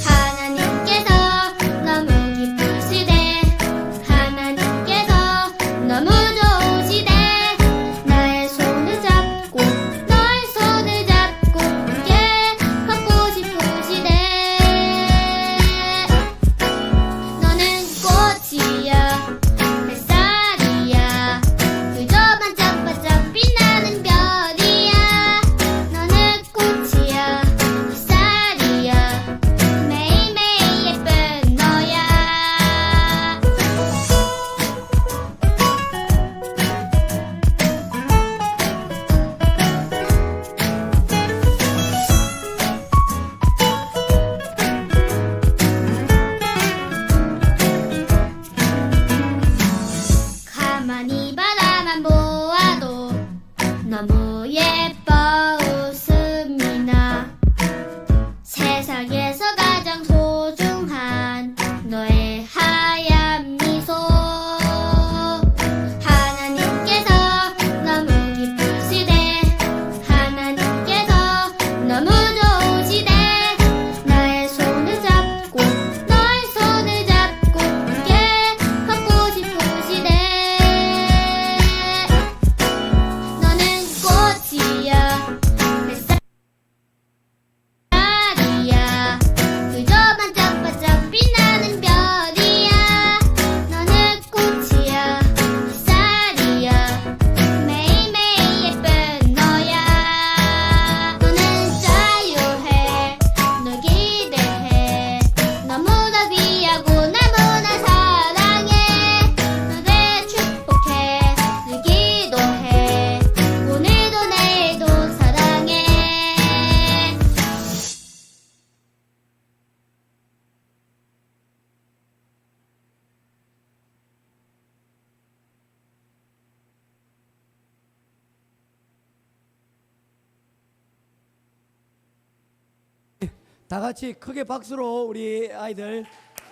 하나님께서 너무 기쁘시대 하나님께서 너무 좋으시대 나의 손을 잡고 너의 손을 잡고 함께 걷고 싶으시대 너는 꽃이야 햇살이야 그저 반짝반짝 빛나는 별이야 너는 꽃이야 햇살이야 매일매일 예쁜 너야 가만히 바라만 보아도 너무 예뻐 웃음이 나 세상에서 가장 소중한 너의 하얀 미소 하나님께서 너무 기쁘시대 하나님께서 너무 좋으시대 나의 손을 잡고 너의 손을 잡고 함께 걷고 싶으시대 너는 꽃이야 햇살이야 그저 반짝반짝 빛나는 별이야 너는 꽃이야 햇살이야 매일매일 예쁜 너야 너는 자유해 널 기대해 너무나 귀하고 너무나 사랑해 너를 축복해 늘 기도해 오늘도 내일도 사랑해 다 같이 크게 박수로 우리 아이들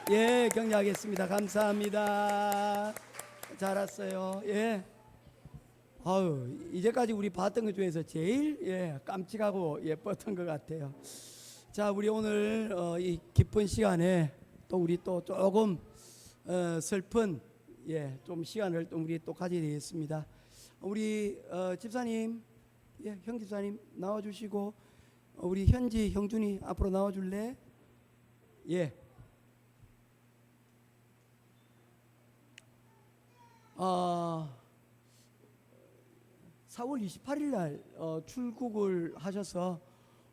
예 격려하겠습니다. 감사합니다. 잘 왔어요. 예. 아유 이제까지 우리 봤던 것 중에서 제일 예 깜찍하고 예뻤던 것 같아요. 자 우리 오늘 이 기쁜 시간에 또 우리 또 조금 슬픈 예 좀 시간을 또 우리 또 가지게 되겠습니다. 우리 집사님 예 형 집사님 나와주시고 우리 현지 형준이 앞으로 나와줄래? 예. 4월 28일 날 출국을 하셔서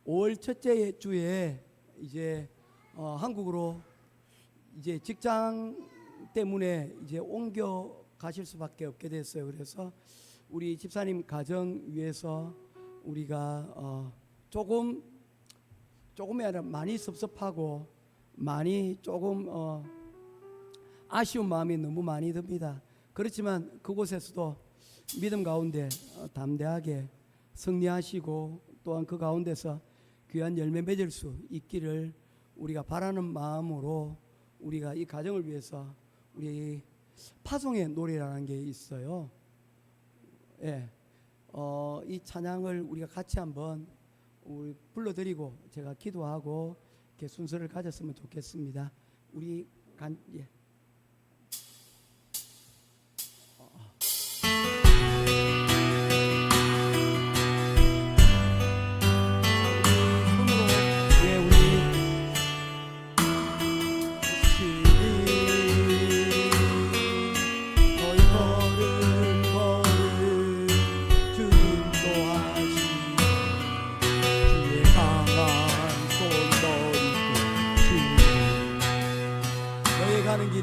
5월 첫째 주에 이제 한국으로 이제 직장 때문에 이제 옮겨 가실 수밖에 없게 됐어요. 그래서 우리 집사님 가정 위해서 우리가 조금이 아니라 많이 섭섭하고 많이 조금 아쉬운 마음이 너무 많이 듭니다. 그렇지만 그곳에서도 믿음 가운데 담대하게 승리하시고 또한 그 가운데서 귀한 열매 맺을 수 있기를 우리가 바라는 마음으로 우리가 이 가정을 위해서 우리 파송의 노래라는 게 있어요. 예, 이 찬양을 우리가 같이 한번 우리 불러드리고 제가 기도하고 이렇게 순서를 가졌으면 좋겠습니다. 우리 예. 가는 길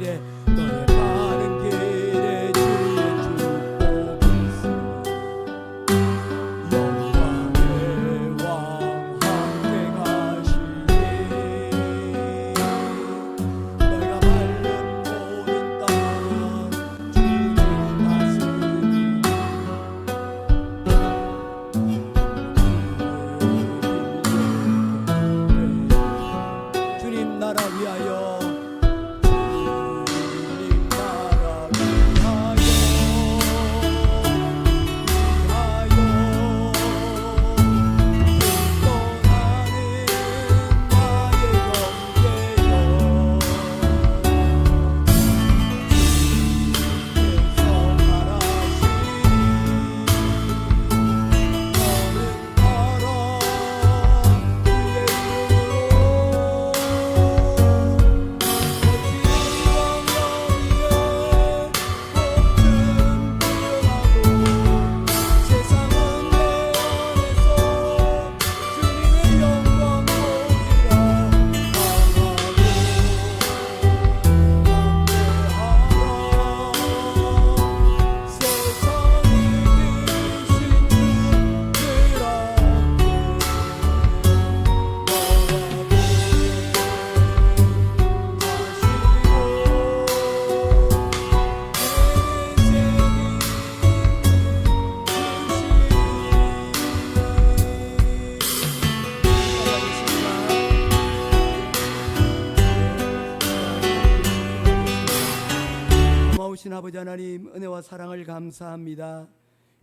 아버지 하나님, 은혜와 사랑을 감사합니다.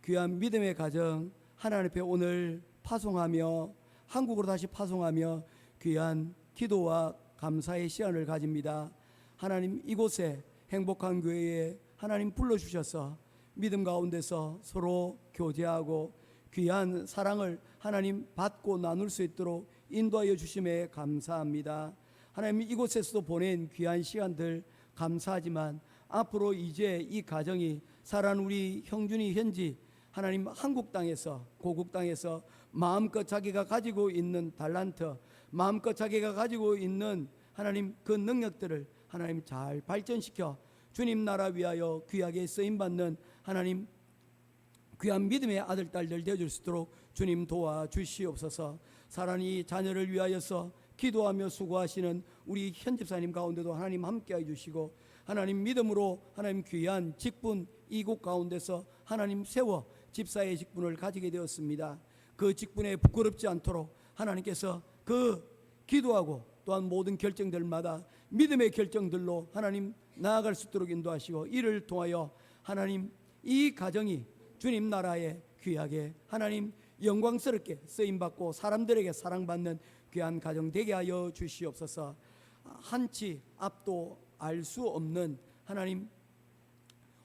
귀한 믿음의 가정 하나님 앞에 오늘 파송하며 한국으로 다시 파송하며 귀한 기도와 감사의 시간을 가집니다. 하나님, 이곳에 행복한 교회에 하나님 불러주셔서 믿음 가운데서 서로 교제하고 귀한 사랑을 하나님 받고 나눌 수 있도록 인도하여 주심에 감사합니다. 하나님, 이곳에서도 보낸 귀한 시간들 감사하지만 앞으로 이제 이 가정이 살아가는 우리 형준이 현지 하나님 한국 땅에서 고국 땅에서 마음껏 자기가 가지고 있는 달란트, 마음껏 자기가 가지고 있는 하나님 그 능력들을 하나님 잘 발전시켜 주님 나라 위하여 귀하게 쓰임받는 하나님 귀한 믿음의 아들 딸들 되어줄 수 있도록 주님 도와주시옵소서. 사랑하는 이 자녀를 위하여서 기도하며 수고하시는 우리 현 집사님 가운데도 하나님 함께해 주시고 하나님 믿음으로 하나님 귀한 직분 이곳 가운데서 하나님 세워 집사의 직분을 가지게 되었습니다. 그 직분에 부끄럽지 않도록 하나님께서 그 기도하고 또한 모든 결정들마다 믿음의 결정들로 하나님 나아갈 수 있도록 인도하시고 이를 통하여 하나님 이 가정이 주님 나라에 귀하게 하나님 영광스럽게 쓰임받고 사람들에게 사랑받는 귀한 가정 되게 하여 주시옵소서. 한치 앞도 알 수 없는 하나님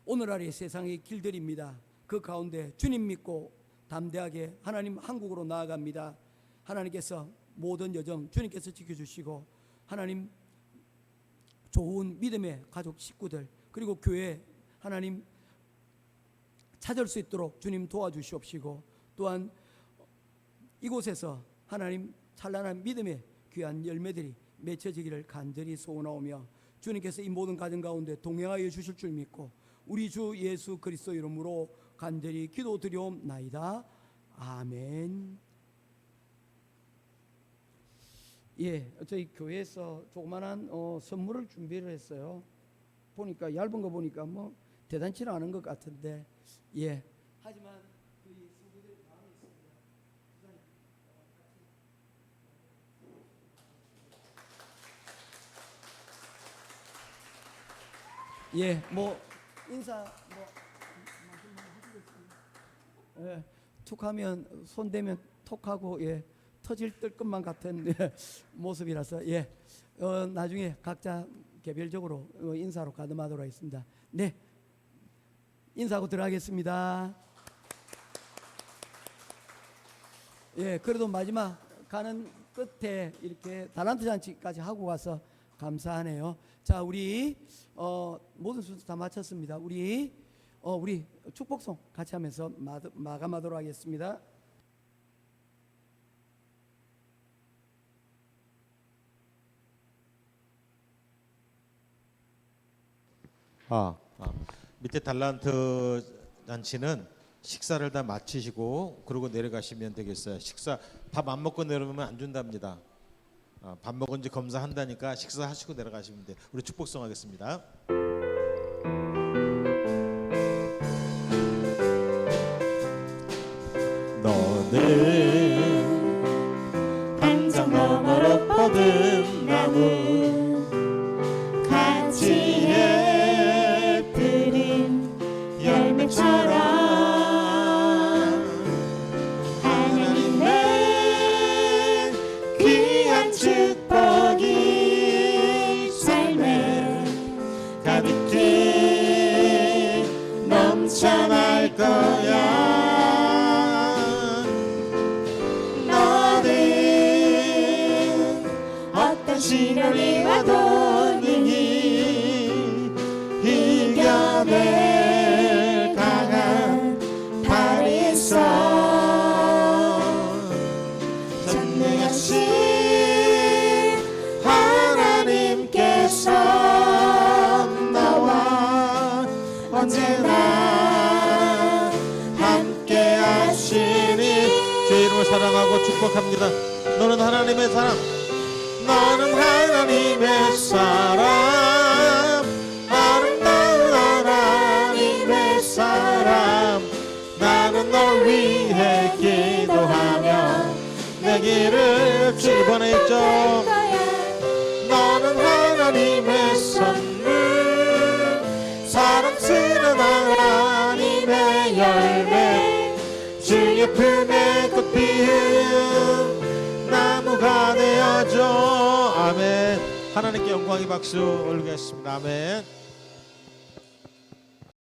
오늘날의 세상의 길들입니다. 그 가운데 주님 믿고 담대하게 하나님 한국으로 나아갑니다. 하나님께서 모든 여정 주님께서 지켜주시고 하나님 좋은 믿음의 가족 식구들 그리고 교회 하나님 찾을 수 있도록 주님 도와주시옵시고 또한 이곳에서 하나님 찬란한 믿음의 귀한 열매들이 맺혀지기를 간절히 소원하오며 주님께서 이 모든 가정 가운데 동행하여 주실 줄 믿고 우리 주 예수 그리스도 이름으로 간절히 기도드리옵나이다. 아멘. 예, 저희 교회에서 조그만한 선물을 준비를 했어요. 보니까 얇은 거 보니까 뭐 대단치는 않은 것 같은데 예. 하지만 그 성도들의 마음이 있습니다. 예, 뭐 인사 뭐 예, 툭하면 손 대면 톡하고 예, 터질 것만 같은 예, 모습이라서 예, 나중에 각자 개별적으로 인사로 가름하도록 하겠습니다. 네, 인사하고 들어가겠습니다. 예, 그래도 마지막 가는 끝에 이렇게 달란트 잔치까지 하고 가서 감사하네요. 자, 우리 모든 순서 다 마쳤습니다. 우리 축복송 같이 하면서 마감하도록 하겠습니다. 밑에 달란트 잔치는 식사를 다 마치시고 그러고 내려가시면 되겠어요. 식사 밥 안 먹고 내려오면 안 준답니다. 밥 먹은지 검사한다니까 식사하시고 내려가시면 돼요. 우리 축복송 하겠습니다. 너는 한장 너머로 뻗은 나무 같이 예쁘린 열매처럼 하나님의 귀한 축복이 삶에 가득히 넘쳐날 거야. 시련이 와도 능히 이겨낼 강한 발이 있어. 전능하신 하나님께서 나와 언제나 함께 하시니 주의 이름을 사랑하고 축복합니다. 너는 하나님의 사람, 너는 하나님의 사람, 아름다운 하나님의 사람. 나는 널 위해 기도하며 내 길을 이번에 있죠. 너는 하나님의 선물, 사랑스러운 품에 꽃 피우는 나무가 되어줘. 아멘. 하나님께 영광의 박수 올리겠습니다. 아멘.